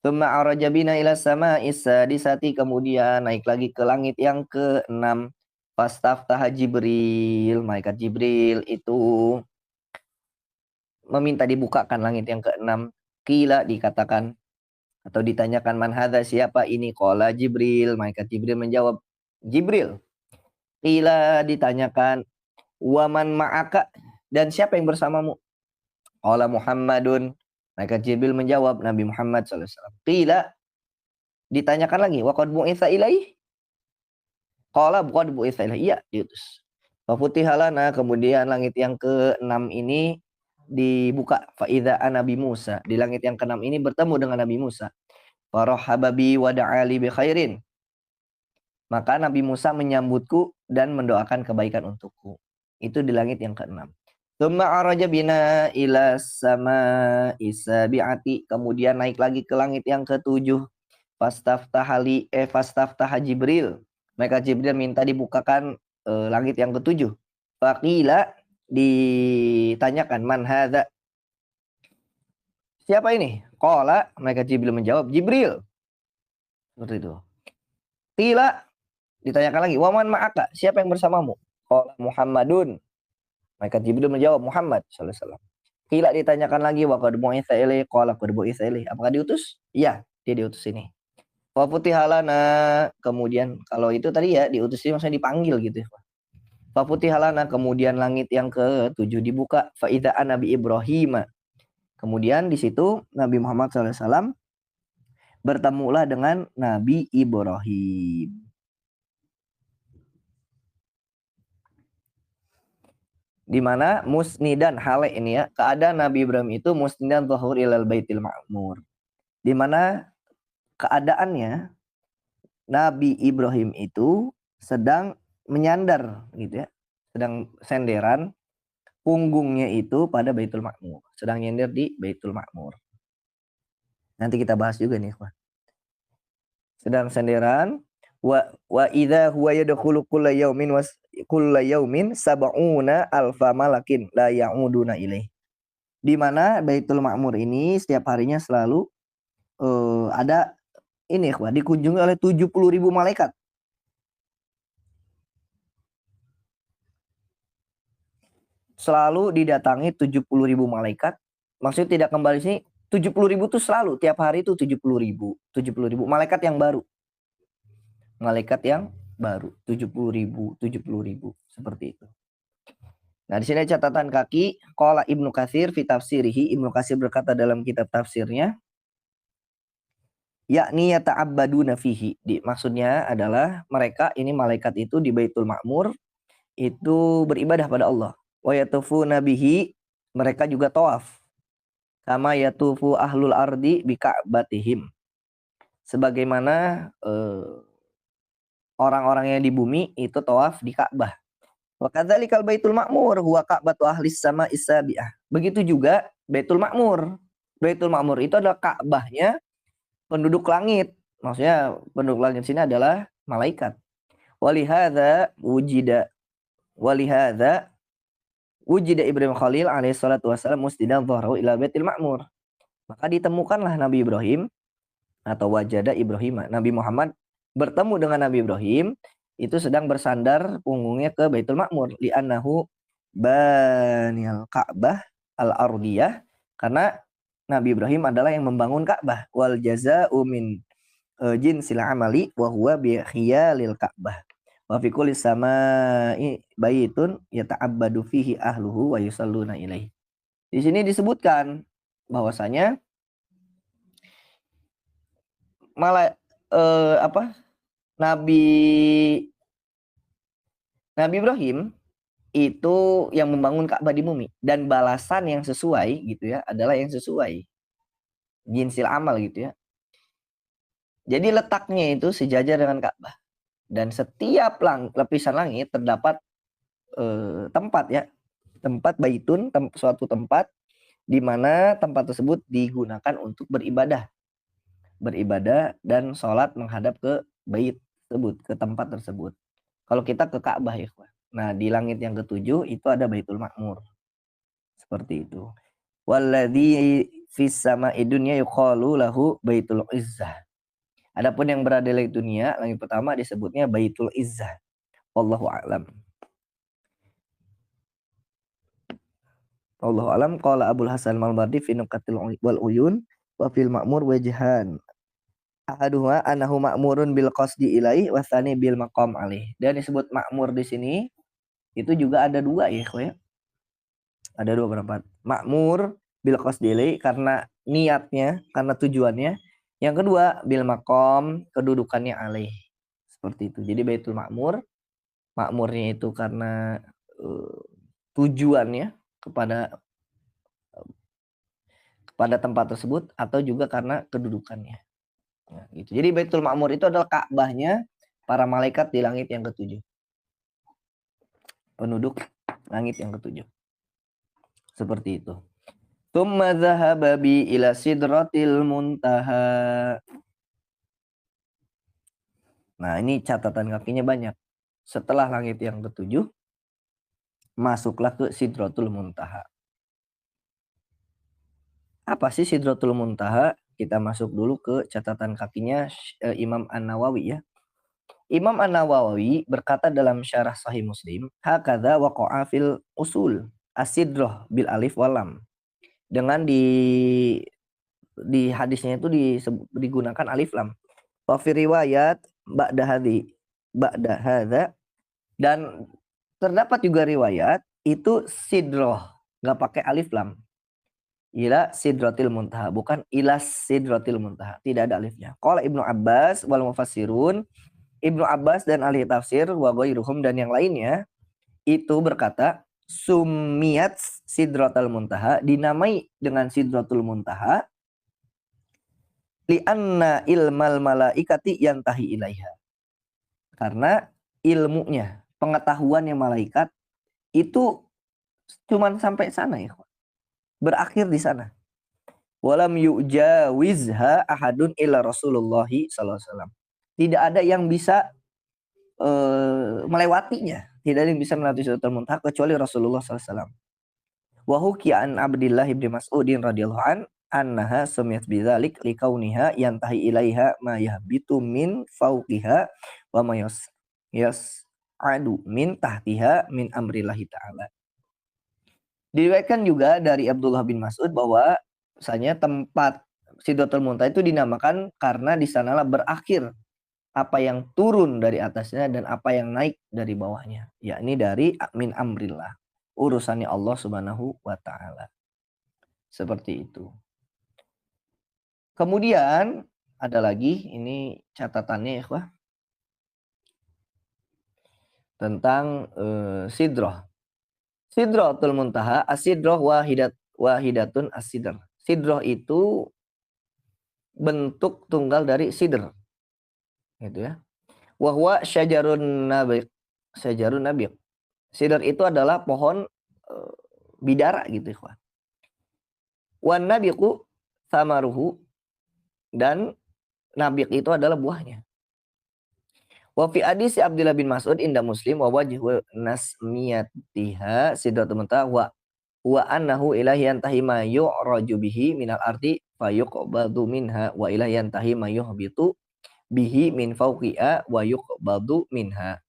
Tsumma araja bina ila sama'is sadisati, kemudian naik lagi ke langit yang keenam. Fastaftaha Jibril, malaikat Jibril itu meminta dibukakan langit yang keenam. Qila, dikatakan atau ditanyakan man hadza, siapa ini? Qala Jibril, malaikat Jibril menjawab Jibril. Qila, ditanyakan waman ma'aka, dan siapa yang bersamamu? Qala Muhammadun, malaikat Jibril menjawab Nabi Muhammad sallallahu alaihi wasallam. Qila, ditanyakan lagi wa qad bu'itsa ilaihi. Qala qad bu'itsa ilaihi, iya, diutus. Fa futiha lana, kemudian langit yang keenam ini dibuka. Fa idza Nabi Musa, di langit yang keenam ini bertemu dengan Nabi Musa. Farahaba bi wa da'ali bi khairin, maka Nabi Musa menyambutku dan mendoakan kebaikan untukku. Itu di langit yang keenam. Tsumma araja bina ila sama'i sabi'ati, kemudian naik lagi ke langit yang ketujuh. Fastaftaha Jibril, maka Jibril minta dibukakan langit yang ketujuh. Faqila, ditanyakan man hadza, siapa ini? Qala, mereka Jibril menjawab Jibril. Seperti itu. Qila, ditanyakan lagi waman ma'aka, siapa yang bersamamu? Qala Muhammadun, mereka Jibril menjawab Muhammad sallallahu alaihi wasallam. Qila, ditanyakan lagi wa qad bu'itsa ilaihi. Qala qad bu'itsa ilaihi, apakah diutus? Iya, dia diutus ini. Wa futiha lana, kemudian kalau itu tadi ya diutus ini maksudnya dipanggil gitu ya. Fa futiha lana, kemudian langit yang ketujuh dibuka. Fa idza Nabi Ibrahim, kemudian di situ Nabi Muhammad SAW bertemulah dengan Nabi Ibrahim. Di mana musnidan, hale ini ya, keadaan Nabi Ibrahim itu musnidan zuhur ilal baitil ma'mur. Di mana keadaannya Nabi Ibrahim itu sedang menyandar gitu ya. Sedang senderan punggungnya itu pada Baitul Ma'mur. Sedang nyender di Baitul Ma'mur. Nanti kita bahas juga nih, Pak. Sedang senderan wa idza huwa yadkhulu kulla yaumin sab'una alfa malakin la ya'uduna ilaih. Di mana Baitul Ma'mur ini setiap harinya selalu ada ini, Pak, dikunjungi oleh 70.000 malaikat. Selalu didatangi 70.000 malaikat. Maksudnya tidak kembali sini. 70.000 itu selalu tiap hari itu 70.000 malaikat yang baru. Malaikat yang baru 70.000 seperti itu. Nah, di sini catatan kaki qala Ibnu Katsir fi tafsirihi. Ibnu Katsir berkata dalam kitab tafsirnya, yakni yata'abbaduna fihi. Maksudnya adalah mereka ini malaikat itu di Baitul Ma'mur itu beribadah pada Allah. Wa yatufuna bihi, mereka juga tawaf. Kama yatufu ahlul ardi bi ka'batihim. Sebagaimana orang-orang yang di bumi itu tawaf di Ka'bah. Wa kadzalikal Baitul Ma'mur huwa ka'batu ahlis sama isabiah. Begitu juga Baitul Ma'mur. Baitul Ma'mur itu adalah Ka'bahnya penduduk langit. Maksudnya penduduk langit sini adalah malaikat. Walihadza wujida Ibrahim Khalil alaihi salatu wasallam musdidan dhahrahu ila Baitul Ma'mur. Maka ditemukanlah Nabi Ibrahim atau wajada Ibrahim. Nabi Muhammad bertemu dengan Nabi Ibrahim itu sedang bersandar punggungnya ke Baitul Ma'mur li'annahu banil Ka'bah al-ardiyah, karena Nabi Ibrahim adalah yang membangun Ka'bah. Wal jazaa'u min jinsil amali wa huwa bi khiyalil Ka'bah. Wa fi kulli sama'i baitun yata'abbadu fihi ahluhu wa yusalluna ilaihi. Di sini disebutkan bahwasanya Nabi Ibrahim itu yang membangun Ka'bah di bumi, dan balasan yang sesuai gitu ya adalah yang sesuai jinsil amal gitu ya. Jadi letaknya itu sejajar dengan Ka'bah, dan setiap lapisan langit terdapat tempat ya, tempat baitun, suatu tempat di mana tempat tersebut digunakan untuk beribadah dan sholat menghadap ke bait tersebut, ke tempat tersebut. Kalau kita ke Ka'bah ya, nah di langit yang ketujuh itu ada Baitul Ma'mur. Seperti itu. Walladzi fis sama'i dunya yuqalu lahu Baitul Izzah. Adapun yang berada di dunia, langit pertama disebutnya Baitul Izzah. Wallahu a'lam. Wallahu a'lam. Qala Abul Hasan Al-Mardi fi Nuqatil wal Uyun wa fil Ma'mur wajhan. Ahaduha anahu ma'murun bil qasdi ilaihi wa tsani bil maqam alaih. Dan disebut makmur di sini itu juga ada dua ya, ada dua pendapat. Makmur bil qasdi ilaihi karena niatnya, karena tujuannya. Yang kedua bil maqam, kedudukannya alaih. Seperti itu. Jadi Baitul Ma'mur, makmurnya itu karena tujuannya kepada tempat tersebut, atau juga karena kedudukannya. Nah, gitu. Jadi Baitul Ma'mur itu adalah Ka'bahnya para malaikat di langit yang ketujuh. Penduduk langit yang ketujuh. Seperti itu. Tsumma dzahaba bi ila sidratil muntaha. Nah, ini catatan kakinya banyak. Setelah langit yang ketujuh, masuklah ke Sidratul Muntaha. Apa sih Sidratul Muntaha? Kita masuk dulu ke catatan kakinya Imam An-Nawawi ya. Imam An-Nawawi berkata dalam syarah Sahih Muslim, hakadza waqa'a fil usul as-sidrah bil alif wal lam. Dengan di hadisnya itu digunakan alif lam. Wa fi riwayat ba'da hadza, dan terdapat juga riwayat itu sidrah enggak pakai alif lam. Ila sidratil muntaha, bukan ila sidratil muntaha, tidak ada alifnya. Qala Ibnu Abbas wal mufassirun, Ibnu Abbas dan ahli tafsir wa ghairuhum dan yang lainnya itu berkata sumiyat sidratul muntaha, dinamai dengan sidratul muntaha li anna ilmal malaikati yantahi ilaiha, karena ilmunya pengetahuannya malaikat itu cuman sampai sana ya. Berakhir di sana. Walam yujawizha ahadun illa Rasulullah sallallahu alaihi wasallam. Tidak ada yang bisa melewatinya. Tidak ada yang bisa melewati Sidratul Muntaha kecuali Rasulullah sallallahu alaihi wasallam. Wa hukiya an Abdillah bin Mas'udin radhiyallahu an annaha sumiyat bidzalik likauniha yantahi ilaiha ma yahbitu min fawqiha wa ma yas'adu min tahtiha min amrillahi ta'ala. Diriwayatkan juga dari Abdullah bin Mas'ud bahwa misalnya tempat Sidratul Muntaha itu dinamakan karena di sanalah berakhir apa yang turun dari atasnya dan apa yang naik dari bawahnya, yakni dari min amrillah, urusannya Allah Subhanahu wa taala. Seperti itu. Kemudian ada lagi ini catatannya ya, Ikhwah. Tentang Sidrah. Sidratul Muntaha, as-sidrah wahidatun as-sidr. Sidrah itu bentuk tunggal dari sidr. Gitu ya. Wa huwa syajarun nabiq. Syajarun nabiq. Sidr itu adalah pohon bidara gitu, ikhwan. Wan nabiqu samaruhu, dan nabiq itu adalah buahnya. Wa fi hadis Abdullah bin Mas'ud inda Muslim wa wajhu nasmiyatiha Sidratul Muntaha wa annahu ilahi yantahi ma yu'raju bihi minal ardi fayuqbadu minha wa ilahi yantahi ma yuhbitu bihi min fawqiha wa yuqbadu minha.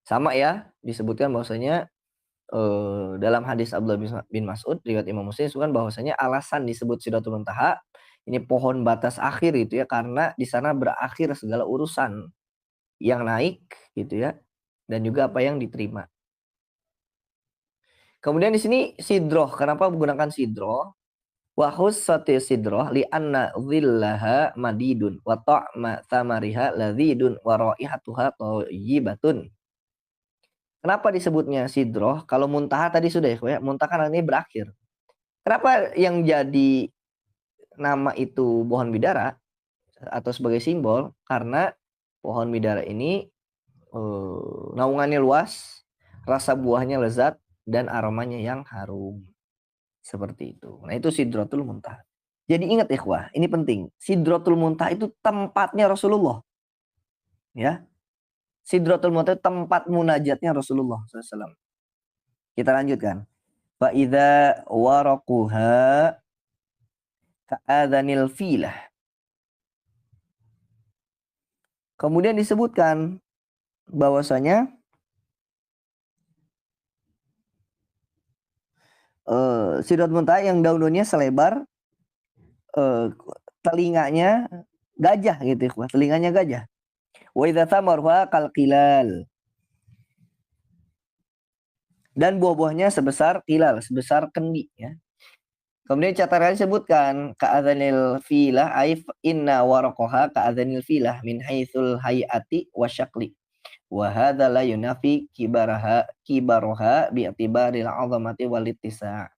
Sama ya, disebutkan bahwasanya dalam hadis Abdullah bin Mas'ud riwayat Imam Muslim disebutkan bahwasanya alasan disebut Sidratul Muntaha ini pohon batas akhir itu ya, karena di sana berakhir segala urusan yang naik gitu ya, dan juga apa yang diterima. Kemudian di sini sidroh, kenapa menggunakan sidroh? Wa hussati sidroh li anna dhillaha madidun wa ta'ma thamariha ladzidun wa raihatuha thayyibatun. Kenapa disebutnya sidroh? Kalau muntaha tadi sudah ya, muntaha kan ini berakhir. Kenapa yang jadi nama itu pohon bidara atau sebagai simbol? Karena pohon bidara ini naungannya luas, rasa buahnya lezat, dan aromanya yang harum. Seperti itu. Nah itu Sidratul Muntaha. Jadi ingat ikhwah, ini penting. Sidratul Muntaha itu tempatnya Rasulullah. Ya. Sidratul Muntaha itu tempat munajatnya Rasulullah SAW. Kita lanjutkan. Fa idza waraquha ka'adhanil filah. Kemudian disebutkan bahwasanya Sidratul Muntaha yang daun-daunnya selebar telinganya gajah gitu ya, telinganya gajah. Wa idza thamarha kalqilal. Dan buah-buahnya sebesar qilal, sebesar kendi ya. Kemudian catatan disebutkan ka'adhanil filah aif inna waraqaha ka'adhanil filah min haitsul hayati wa syakli. Wa hadza la yunafi kibaraha bi'tibaril 'azamati wal ittisa'.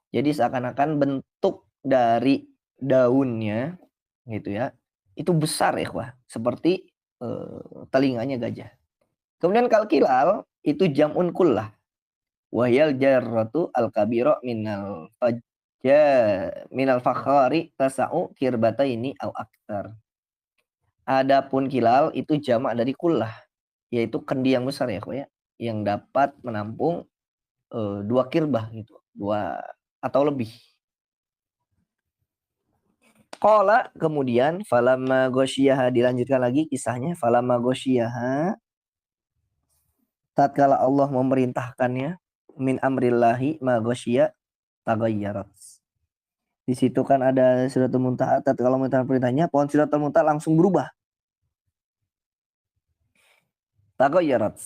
Jadi seakan-akan bentuk dari daunnya gitu ya, itu besar ikhwah, seperti telinganya gajah. Kemudian kalkilal itu jam'un kullah. Wahyal jarratu al-kabira minal fakhari tasa'u kirbataini au aktsar. Adapun kilal itu jamak dari kullah, yaitu kendi yang besar ya, ya, yang dapat menampung 2 kirbah gitu, 2 atau lebih. Qala kemudian falamma ghasyiyaha, dilanjutkan lagi kisahnya, falamma ghasyiyaha, tatkala Allah memerintahkannya, min amrillahi ma ghasyiya taghayyarat. Di situ kan ada Sidratul Muntaha, tatkala memerintahkan perintahnya, pohon Sidratul Muntaha langsung berubah. Taghayyarat,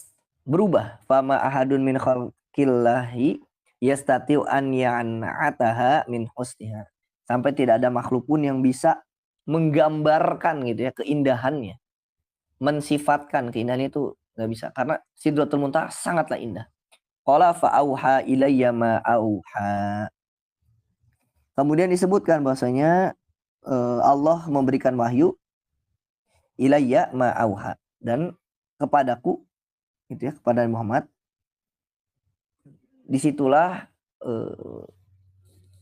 berubah. Fama ahadun min khalqillahi yastatiu an ya'ataha min husniha. Sampai tidak ada makhluk pun yang bisa menggambarkan gitu ya keindahannya. Mensifatkan keindahan itu nggak bisa, karena Sidratul Muntaha sangatlah indah. Qala fa auha ilayya ma auha. Kemudian disebutkan bahwasanya Allah memberikan wahyu ilayya ma auha, dan kepadaku gitu ya, kepada Muhammad. Disitulah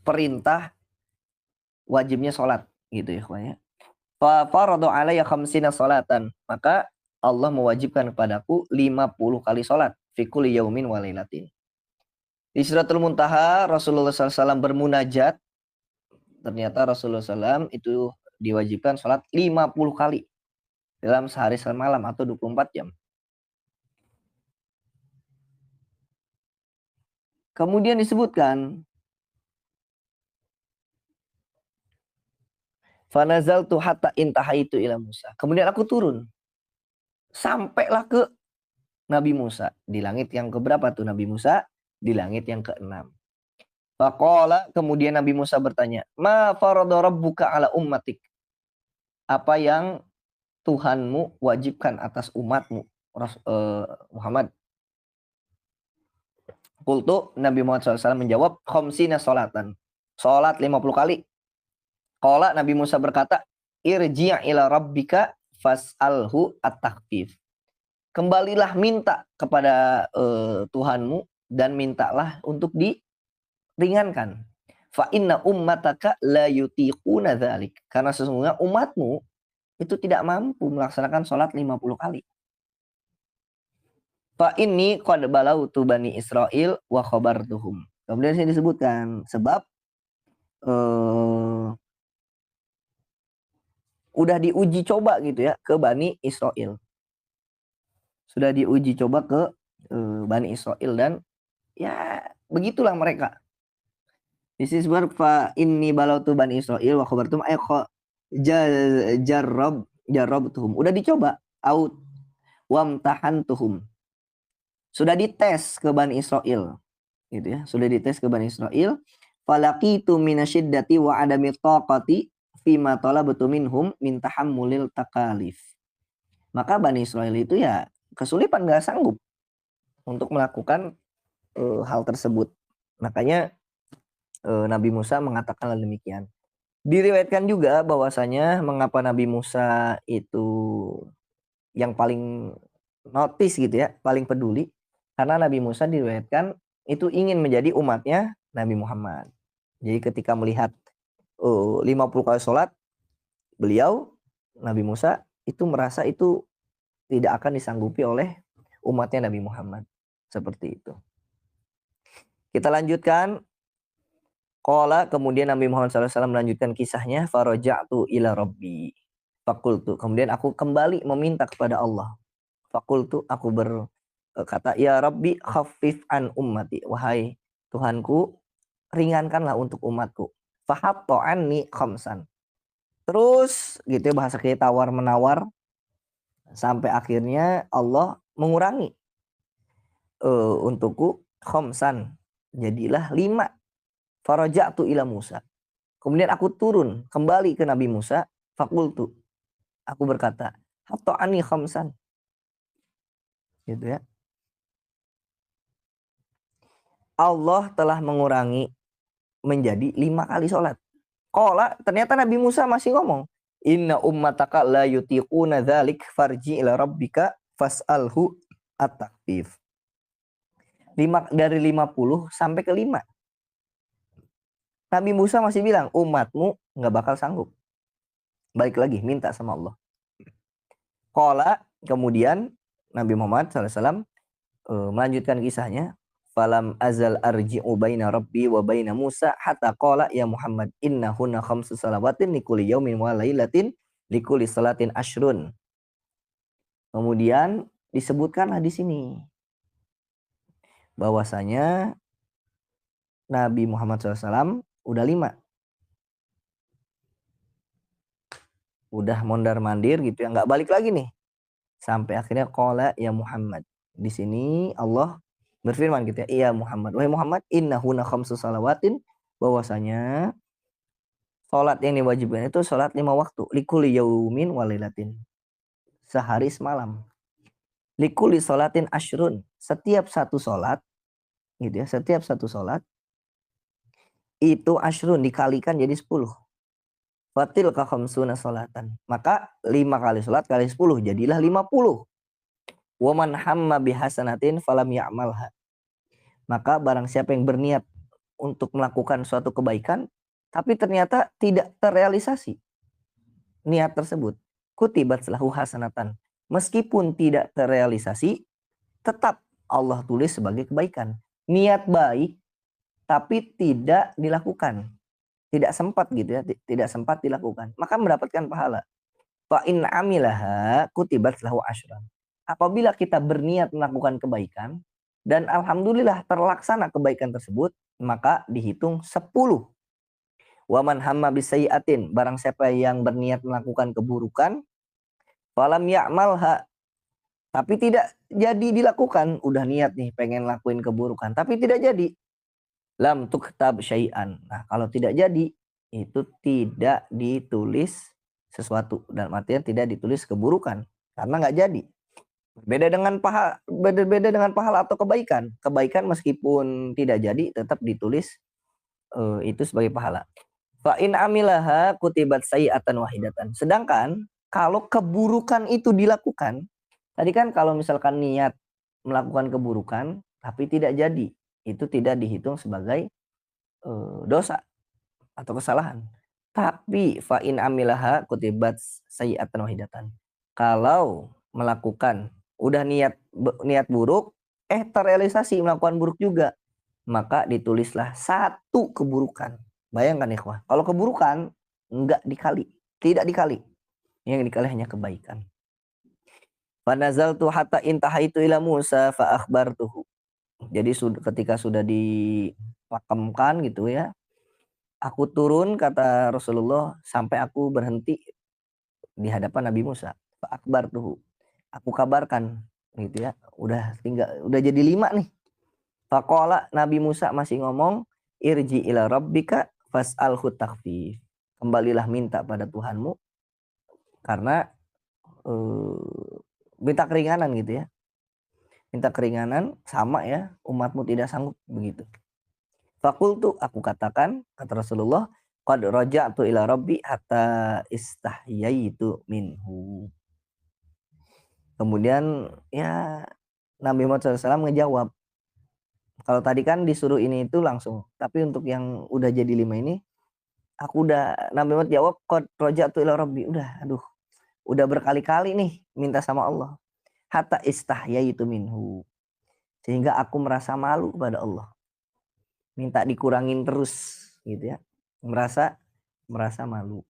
perintah wajibnya sholat gitu ya kawannya. Fa faradu alayya khamsina salatan. Maka Allah mewajibkan kepadaku 50 kali sholat fi kulli yaumin wa lailatin. Di Suratul Muntaha Rasulullah SAW bermunajat. Ternyata Rasulullah SAW itu diwajibkan sholat 50 kali dalam sehari semalam atau 24 jam. Kemudian disebutkan fanazaltu hatta intahaitu ila Musa. Kemudian aku turun sampailah ke Nabi Musa. Di langit yang keberapa tuh Nabi Musa? Di langit yang ke-6. Faqala, kemudian Nabi Musa bertanya, "Ma farada rabbuka ala ummatik?" Apa yang Tuhanmu wajibkan atas umatmu, Muhammad? Qultu, Nabi Muhammad SAW menjawab, khamsina sholatan. Sholat 50 kali. Qala, Nabi Musa berkata, irji' ila rabbika fas'alhu at-takhfif. Kembalilah minta kepada Tuhanmu dan mintalah untuk diringankan. Fa inna ummataka la yutiquna dzalik. Karena sesungguhnya umatmu itu tidak mampu melaksanakan sholat 50 kali. Fa inni qad balautu bani Israil wa khabartuhum. Kemudian sini disebutkan sebab udah diuji coba gitu ya ke Bani Israil. Sudah diuji coba ke Bani Israil dan ya begitulah mereka. This is where fa inni balautu bani Israil wa khabartum ay jarrabtuhum. Udah dicoba out wamtahantuhum. Sudah dites ke Bani Israil. Gitu ya, sudah dites ke Bani Israil. Falaqitu minasyiddati wa adami taqati fima talabtu minhum min tahammulil takalif. Maka Bani Israil itu ya kesulitan, nggak sanggup untuk melakukan hal tersebut. Makanya Nabi Musa mengatakan demikian. Diriwayatkan juga bahwasanya mengapa Nabi Musa itu yang paling notice gitu ya, paling peduli, karena Nabi Musa diriwayatkan itu ingin menjadi umatnya Nabi Muhammad. Jadi ketika melihat 50 kali sholat, beliau Nabi Musa itu merasa itu tidak akan disanggupi oleh umatnya Nabi Muhammad. Seperti itu. Kita lanjutkan. Qala, kemudian Nabi Muhammad SAW melanjutkan kisahnya. Faraja'tu ila rabbi. Fakultu. Kemudian aku kembali meminta kepada Allah. Fakultu, aku berkata, ya Rabbi khaffif an ummati. Wahai Tuhanku, ringankanlah untuk umatku. Fahatto anni khamsan. Terus gitu ya, bahasa kita tawar menawar. Sampai akhirnya Allah mengurangi untukku khamsan. Jadilah 5. Faraja'tu ila Musa. Kemudian aku turun kembali ke Nabi Musa. Fakultu. Aku berkata, hatto anni khamsan. Gitu ya. Allah telah mengurangi menjadi 5 kali sholat. Qala, ternyata Nabi Musa masih ngomong. Inna ummataka la yutiquna dzalik farji ila rabbika fas'alhu at-takhfif. Dari 50 sampai ke 5. Nabi Musa masih bilang, umatmu nggak bakal sanggup. Balik lagi, minta sama Allah. Qala, kemudian Nabi Muhammad SAW melanjutkan kisahnya. Falam azal arji'u baina rabbi wa baina Musa hatta qala ya Muhammad innahunna khamsu salawatin likulli yaumin wa lailatin likulli salatin ashrun. Kemudian disebutkanlah di sini bahwasanya Nabi Muhammad SAW udah 5. Udah mondar-mandir gitu ya, nggak balik lagi nih. Sampai akhirnya qala ya Muhammad. Di sini Allah berfirman gitu ya, iya Muhammad, wahai Muhammad, innahunna khamsu salawatin, bahwasanya salat yang diwajibkan itu salat 5 waktu, likulli yaumin walailatin, sehari semalam. Likulli salatin ashrun, setiap satu salat gitu ya, setiap satu salat itu ashrun dikalikan jadi 10. Fatil ka khamsuna salatan. Maka 5 kali salat kali 10 jadilah 50. Wa man hamma bihasanatin falam ya'malha. Maka barang siapa yang berniat untuk melakukan suatu kebaikan tapi ternyata tidak terrealisasi niat tersebut, kutibat lahu hasanatan. Meskipun tidak terrealisasi, tetap Allah tulis sebagai kebaikan. Niat baik tapi tidak dilakukan, tidak sempat gitu ya, tidak sempat dilakukan, maka mendapatkan pahala. Fa in amilaha kutibat lahu asyran. Apabila kita berniat melakukan kebaikan dan alhamdulillah terlaksana kebaikan tersebut, maka dihitung 10. Waman hamma bisayyatin, barang siapa yang berniat melakukan keburukan, falam ya'malha, tapi tidak jadi dilakukan, udah niat nih pengen lakuin keburukan tapi tidak jadi, lam tuktab syai'an. Nah, kalau tidak jadi itu tidak ditulis sesuatu, dalam artian tidak ditulis keburukan karena nggak jadi. Beda dengan pahala atau kebaikan. Kebaikan meskipun tidak jadi tetap ditulis itu sebagai pahala. Fa in amilaha kutibat sayyi'atan wahidatan. Sedangkan kalau keburukan itu dilakukan, tadi kan kalau misalkan niat melakukan keburukan tapi tidak jadi, itu tidak dihitung sebagai dosa atau kesalahan. Tapi fa in amilaha kutibat sayyi'atan wahidatan. Kalau melakukan udah niat buruk, terrealisasi melakukan buruk juga, maka ditulislah satu keburukan. Bayangkan ikhwah, kalau keburukan enggak dikali, tidak dikali. Yang dikali hanya kebaikan. Fanazaltu hatta intahaitu ila Musa fa akhbartuhu. Jadi ketika sudah dipakamkan gitu ya, aku turun kata Rasulullah sampai aku berhenti di hadapan Nabi Musa. Fa akhbartuhu. Aku kabarkan gitu ya. Udah jadi 5 nih. Faqala, Nabi Musa masih ngomong, irji ila rabbika fas'alhu takhfif. Kembalilah minta pada Tuhanmu karena minta keringanan gitu ya. Minta keringanan sama ya, umatmu tidak sanggup begitu. Fakultu, aku katakan, kata Rasulullah, qad raja'tu ila rabbi hatta istahyaitu minhu. Kemudian ya Nabi Muhammad SAW ngejawab, kalau tadi kan disuruh ini itu langsung, tapi untuk yang udah jadi 5 ini, aku udah, Nabi Muhammad jawab, qad raja'tu ila rabbi, udah berkali-kali nih minta sama Allah. Hatta istahyaitu minhu, sehingga aku merasa malu pada Allah. Minta dikurangin terus gitu ya. Merasa malu.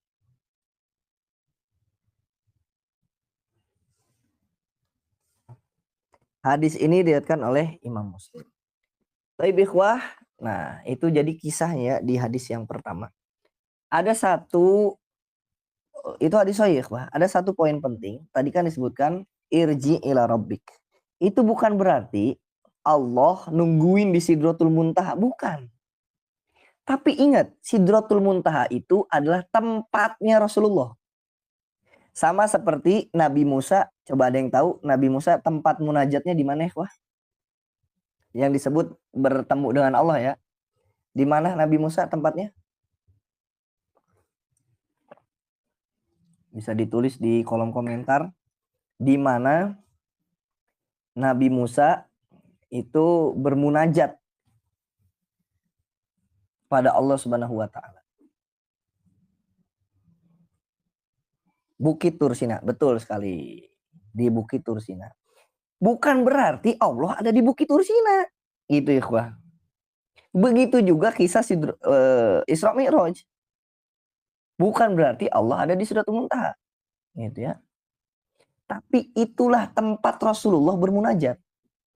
Hadis ini diriwayatkan oleh Imam Muslim. Baik ikhwah, nah itu jadi kisahnya di hadis yang pertama. Ada satu, itu hadis sahih ikhwah. Ada satu poin penting. Tadi kan disebutkan irji ila rabbik. Itu bukan berarti Allah nungguin di Sidratul Muntaha, bukan. Tapi ingat, Sidratul Muntaha itu adalah tempatnya Rasulullah. Sama seperti Nabi Musa, coba ada yang tahu Nabi Musa tempat munajatnya di mana, wah? Yang disebut bertemu dengan Allah ya. Di mana Nabi Musa tempatnya? Bisa ditulis di kolom komentar di mana Nabi Musa itu bermunajat pada Allah Subhanahu wa taala. Bukit Tursina, betul sekali. Di Bukit Tursina. Bukan berarti Allah ada di Bukit Tursina. Gitu ikhwah. Begitu juga kisah Isra Mi'raj. Bukan berarti Allah ada di Sidratul Muntaha. Gitu ya. Tapi itulah tempat Rasulullah bermunajat.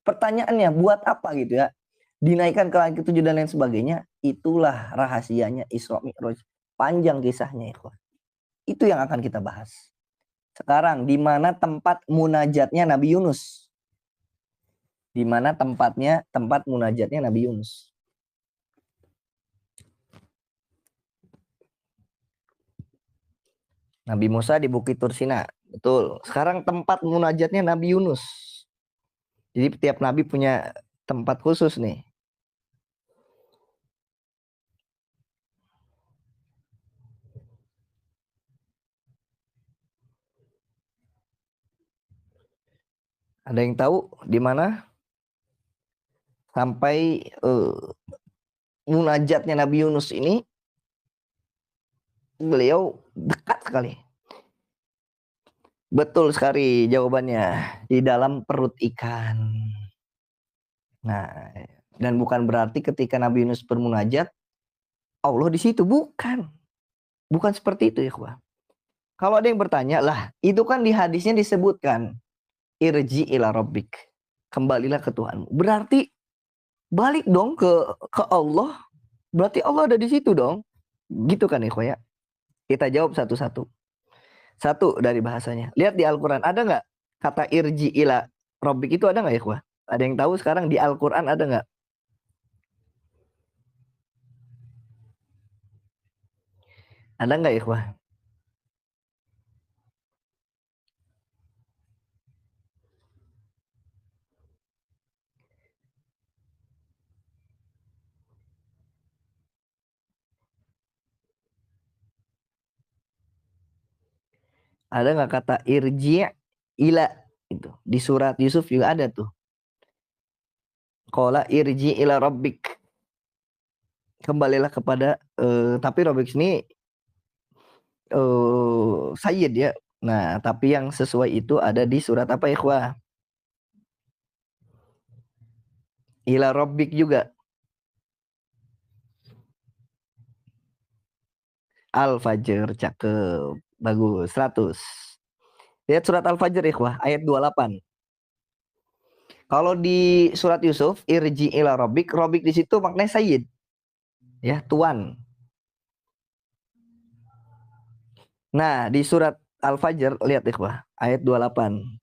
Pertanyaannya, buat apa gitu ya? Dinaikkan ke langit ketujuh dan lain sebagainya. Itulah rahasianya Isra Mi'raj. Panjang kisahnya ikhwah. Itu yang akan kita bahas. Sekarang, di mana tempat munajatnya Nabi Yunus? Di mana tempat munajatnya Nabi Yunus? Nabi Musa di Bukit Tursina. Betul. Sekarang tempat munajatnya Nabi Yunus. Jadi tiap nabi punya tempat khusus nih. Ada yang tahu di mana sampai munajatnya Nabi Yunus ini beliau dekat sekali. Betul sekali jawabannya, di dalam perut ikan. Nah, dan bukan berarti ketika Nabi Yunus bermunajat Allah di situ, bukan. Bukan seperti itu ya, ikhwah. Kalau ada yang bertanya, lah itu kan di hadisnya disebutkan irji ila rabbik. Kembalilah ke Tuhanmu. Berarti balik dong ke Allah. Berarti Allah ada di situ dong. Gitu kan ikhwah ya. Kita jawab satu-satu. Satu dari bahasanya. Lihat di Al-Quran, ada nggak kata irji ila rabbik itu, ada nggak ikhwah? Ada yang tahu sekarang di Al-Quran ada nggak? Ada nggak ikhwah? Ada nggak kata irji ila itu? Di surat Yusuf juga ada tuh. Qala irji ila rabbik. Kembalilah kepada tapi rabbik ini sayyid ya. Nah, tapi yang sesuai itu ada di surat apa ikhwah? Ila rabbik juga. Al-Fajr, cakep. Bagus, 100. Lihat surat Al-Fajr ikhwah, ayat 28. Kalau di surat Yusuf, irji ila rabbik, rabbik di situ maknanya sayyid. Ya, tuan. Nah, di surat Al-Fajr, lihat ikhwah, ayat 28.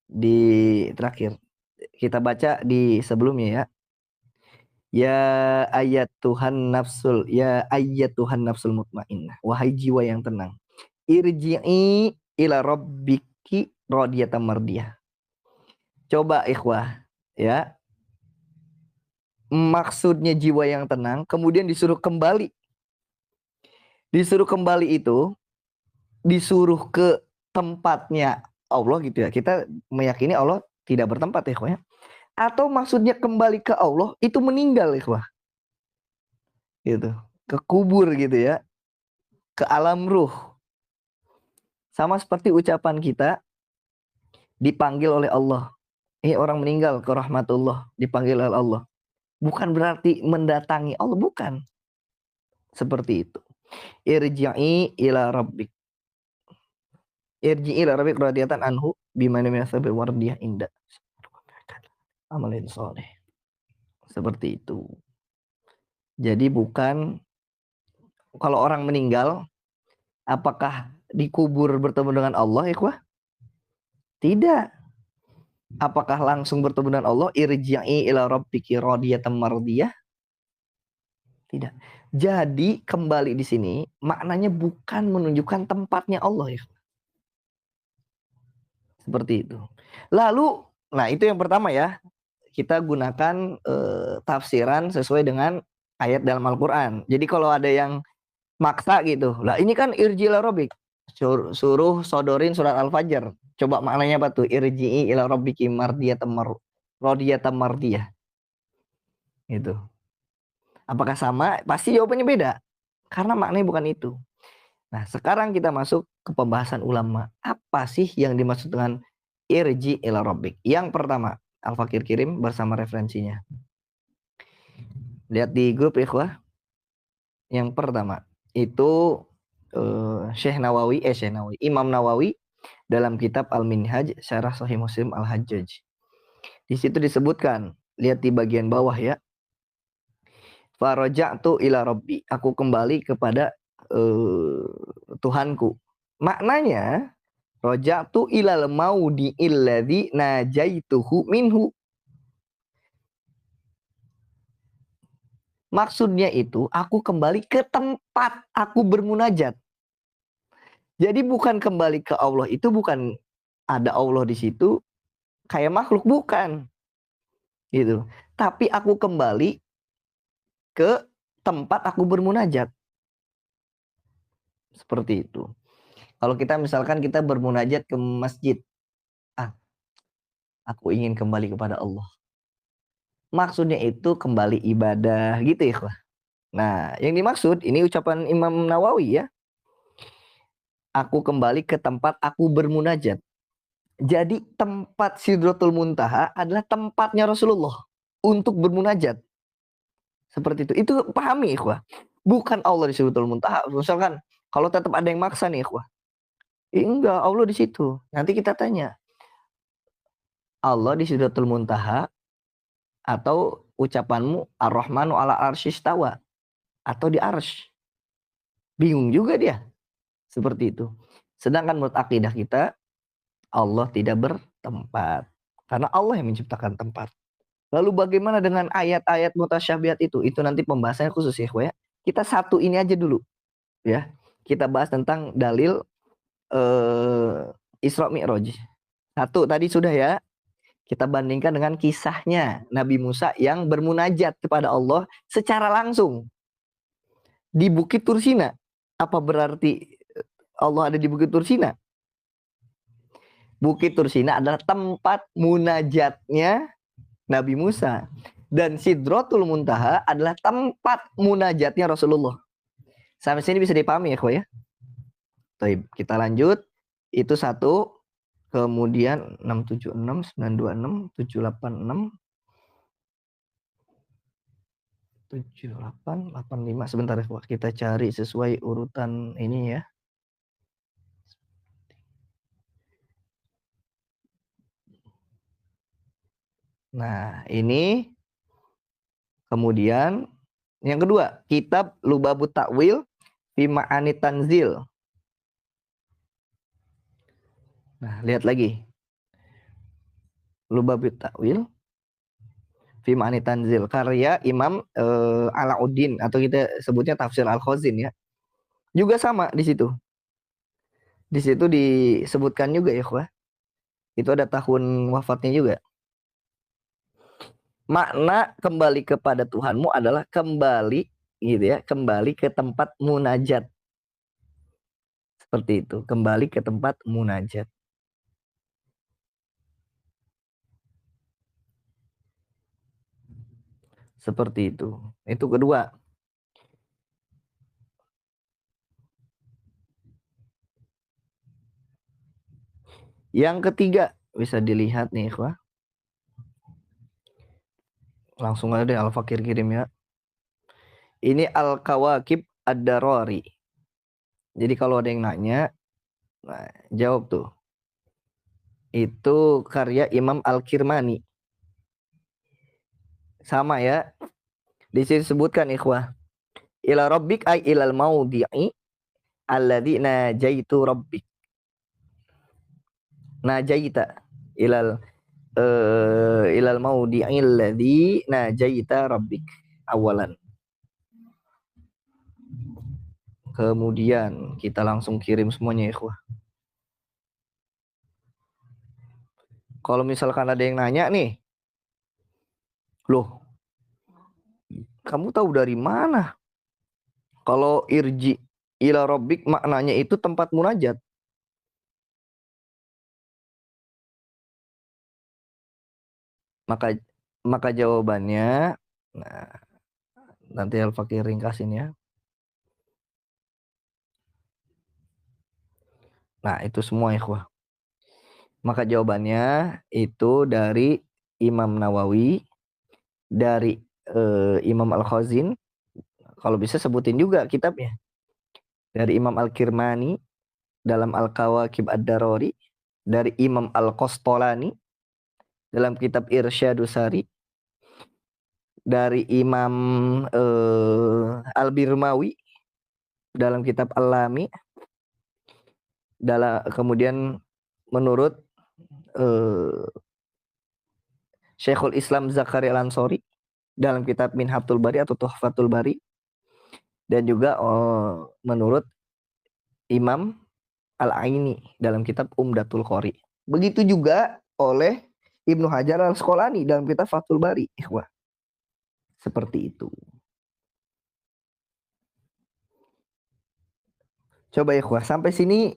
Di terakhir. Kita baca di sebelumnya ya. Ya ayat Tuhan nafsul, ya ayat Tuhan nafsul mutmainnah. Wahai jiwa yang tenang. Irji'i ila rabbiki radiyatan mardiyah. Coba ikhwah, ya. Maksudnya jiwa yang tenang, kemudian disuruh kembali. Disuruh kembali itu, disuruh ke tempatnya Allah gitu ya. Kita meyakini Allah tidak bertempat ya ikhwah ya. Atau maksudnya kembali ke Allah itu meninggal ikhwah. Gitu. Ke kubur gitu ya. Ke alam ruh. Sama seperti ucapan kita dipanggil oleh Allah. Orang meninggal ke rahmatullah, dipanggil oleh Allah. Bukan berarti mendatangi Allah, bukan. Seperti itu. Irji'i ila rabbik. Irji'i ila rabbik radiyatan anhu bimana miyasabil wardiyah indah. Amalin soleh. Seperti itu. Jadi bukan kalau orang meninggal, apakah dikubur bertemu dengan Allah, ikhwah? Tidak. Apakah langsung bertemu dengan Allah? Irji'i ila rabbiki radiyatan mardiyah? Tidak. Jadi kembali di sini maknanya bukan menunjukkan tempatnya Allah ya. Seperti itu. Lalu, nah itu yang pertama ya. Kita gunakan tafsiran sesuai dengan ayat dalam Al-Quran. Jadi kalau ada yang maksa gitu, lah ini kan irji ila rabbik, suruh sodorin surat Al-Fajr. Coba maknanya apa tuh? Irji'i ila rabbiki mardiyatan mardiyah. Gitu. Apakah sama? Pasti jawabannya beda. Karena maknanya bukan itu. Nah, sekarang kita masuk ke pembahasan ulama. Apa sih yang dimaksud dengan irji ila rabbik? Yang pertama, Al-Fakir kirim bersama referensinya. Lihat di grup ikhwah. Yang pertama, itu Syekh Nawawi, Imam Nawawi dalam kitab Al-Minhaj Syarah Sahih Muslim Al-Hajjaj. Di situ disebutkan, lihat di bagian bawah ya. Faraja'tu ila rabbi, aku kembali kepada Tuhanku. Maknanya raja'tu ilal maudi illadzi najaituhu minhu. Maksudnya itu aku kembali ke tempat aku bermunajat. Jadi bukan kembali ke Allah itu bukan ada Allah di situ kayak makhluk, bukan. Gitu. Tapi aku kembali ke tempat aku bermunajat. Seperti itu. Kalau kita misalkan kita bermunajat ke masjid, Aku ingin kembali kepada Allah. Maksudnya itu kembali ibadah gitu ya. Nah, yang dimaksud ini ucapan Imam Nawawi ya. Aku kembali ke tempat aku bermunajat. Jadi tempat Sidratul Muntaha adalah tempatnya Rasulullah untuk bermunajat. Seperti itu. Itu pahami ikhwah. Bukan Allah di Sidratul Muntaha. Misalkan kalau tetap ada yang maksa nih ikhwah. Enggak, Allah di situ. Nanti kita tanya. Allah di Sidratul Muntaha atau ucapanmu Ar-Rahmanu ala arsyistawa atau di arsy. Bingung juga dia. Seperti itu. Sedangkan menurut akidah kita Allah tidak bertempat. Karena Allah yang menciptakan tempat. Lalu bagaimana dengan ayat-ayat mutasyabihat itu? Itu nanti pembahasannya khusus ya, ya. Kita satu ini aja dulu. Ya. Kita bahas tentang dalil Isra Mi'raj. Satu tadi sudah ya. Kita bandingkan dengan kisahnya Nabi Musa yang bermunajat kepada Allah secara langsung di Bukit Tursina. Apa berarti Allah ada di Bukit Tursina? Bukit Tursina adalah tempat munajatnya Nabi Musa. Dan Sidratul Muntaha adalah tempat munajatnya Rasulullah. Sampai sini bisa dipahami ya, ya? Baik, kita lanjut. Itu satu. Kemudian 676, 926, 786, 78, 85. Sebentar ya, kita cari sesuai urutan ini ya. Nah, ini kemudian yang kedua, kitab Lubabut Ta'wil fi Ma'ani Tanzil. Nah, lihat lagi. Lubabut Ta'wil fi Ma'ani Tanzil karya Imam Alauddin atau kita sebutnya Tafsir Al-Khazin ya. Juga sama di situ. Di situ disebutkan juga ya, Ikhwah. Itu ada tahun wafatnya juga. Makna kembali kepada Tuhanmu adalah kembali gitu ya, kembali ke tempat munajat. Seperti itu, kembali ke tempat munajat. Seperti itu. Itu kedua. Yang ketiga, bisa dilihat nih, Ikhwah. Langsung aja deh Al-Fakir kirim ya. Ini Al-Kawakib Ad-Darari. Jadi kalau ada yang nanya, nah, jawab tuh. Itu karya Imam Al-Kirmani. Sama ya. Di sini disebutkan ikhwah. Ila rabbik ay ilal maudhi'i alladzi najaitu rabbik. Najaita ilal maudhi'i alladzi najaita rabbik. Awalan. Kemudian kita langsung kirim semuanya ikhwah. Kalau misalkan ada yang nanya nih, loh, kamu tahu dari mana? Kalau irji ila rabbik maknanya itu tempat munajat. Maka jawabannya, nah, nanti Al-Fakir ringkasin ya. Nah, itu semua ikhwah. Maka jawabannya itu dari Imam Nawawi, dari Imam Al-Khazin, kalau bisa sebutin juga kitabnya. Dari Imam Al-Kirmani dalam Al-Kawakib Ad-Darari, dari Imam Al-Qastolani dalam kitab Irsyadus Sari, dari Imam Al-Birmawi dalam kitab Al-Lami, kemudian menurut Syekhul Islam Zakaria Al-Ansori dalam kitab Minhatul Bari atau Tuhfatul Bari, dan juga menurut Imam Al-Aini dalam kitab Umdatul Qori. Begitu juga oleh Ibnu Hajar Al-Asqalani dalam kitab Fathul Bari, ikhwah. Seperti itu. Coba ikhwah, sampai sini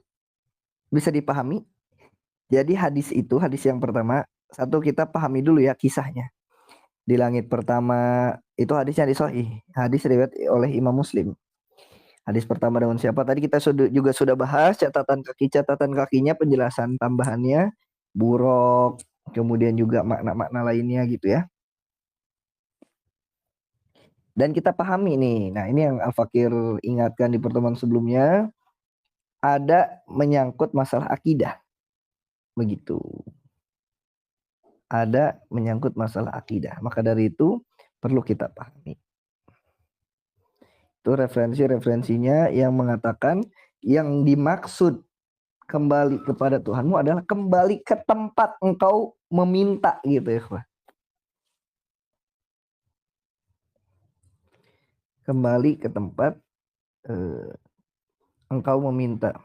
bisa dipahami? Jadi hadis itu, hadis yang pertama, Satu kita pahami dulu ya kisahnya. Di langit pertama itu hadisnya di Sahih. Hadis riwayat oleh Imam Muslim. Hadis pertama dengan siapa? Tadi kita juga sudah bahas catatan kakinya, penjelasan tambahannya, buruk, kemudian juga makna-makna lainnya gitu ya. Dan kita pahami nih. Nah, ini yang Al-Fakir ingatkan di pertemuan sebelumnya, ada menyangkut masalah akidah. Begitu. Ada menyangkut masalah akidah. Maka dari itu perlu kita pahami. Itu referensinya yang mengatakan yang dimaksud kembali kepada Tuhanmu adalah kembali ke tempat engkau meminta gitu ya, Pak. Kembali ke tempat engkau meminta.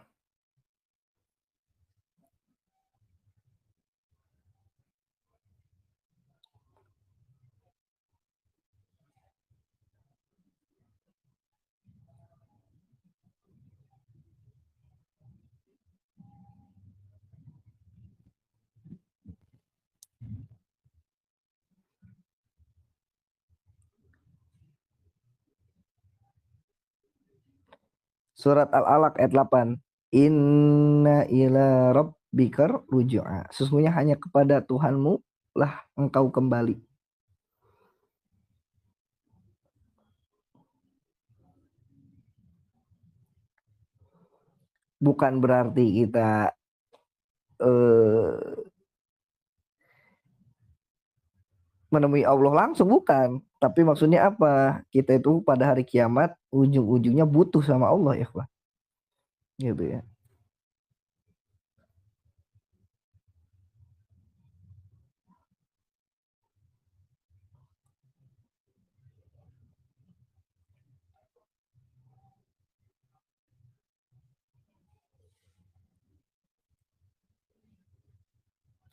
Surat Al-Alaq ayat 8. Inna ila rabbikar ruju'a. Sesungguhnya hanya kepada Tuhanmu lah engkau kembali. Bukan berarti kita menemui Allah langsung, bukan. Tapi maksudnya apa? Kita itu pada hari kiamat ujung-ujungnya butuh sama Allah ya, Pak. Gitu ya.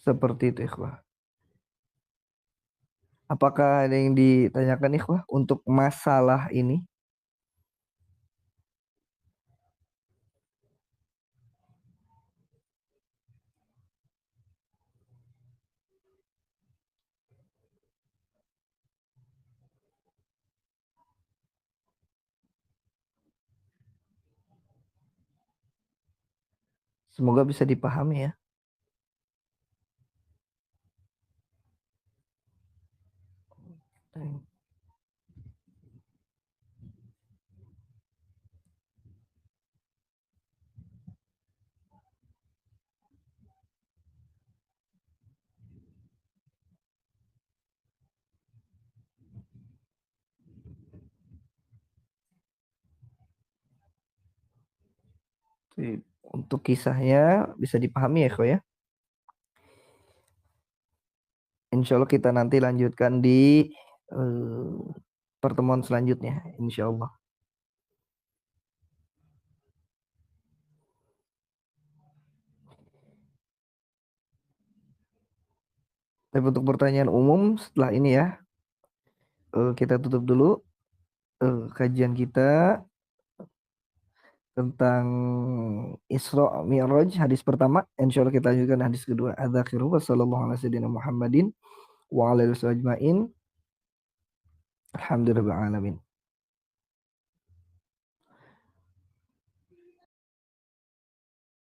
Seperti itu, ikhwah. Apakah ada yang ditanyakan, ikhwah, untuk masalah ini? Semoga bisa dipahami ya. Untuk kisahnya bisa dipahami ya, kok ya. Insya Allah kita nanti lanjutkan di pertemuan selanjutnya, insya Allah. Tapi untuk pertanyaan umum setelah ini ya, kita tutup dulu kajian kita tentang Isra Mi'raj hadis pertama. Insya Allah kita lanjutkan hadis kedua. Adzakhiru wa sallallahu ala sayyidina Muhammadin wa ala alihi ajmain. Alhamdulillah alamin.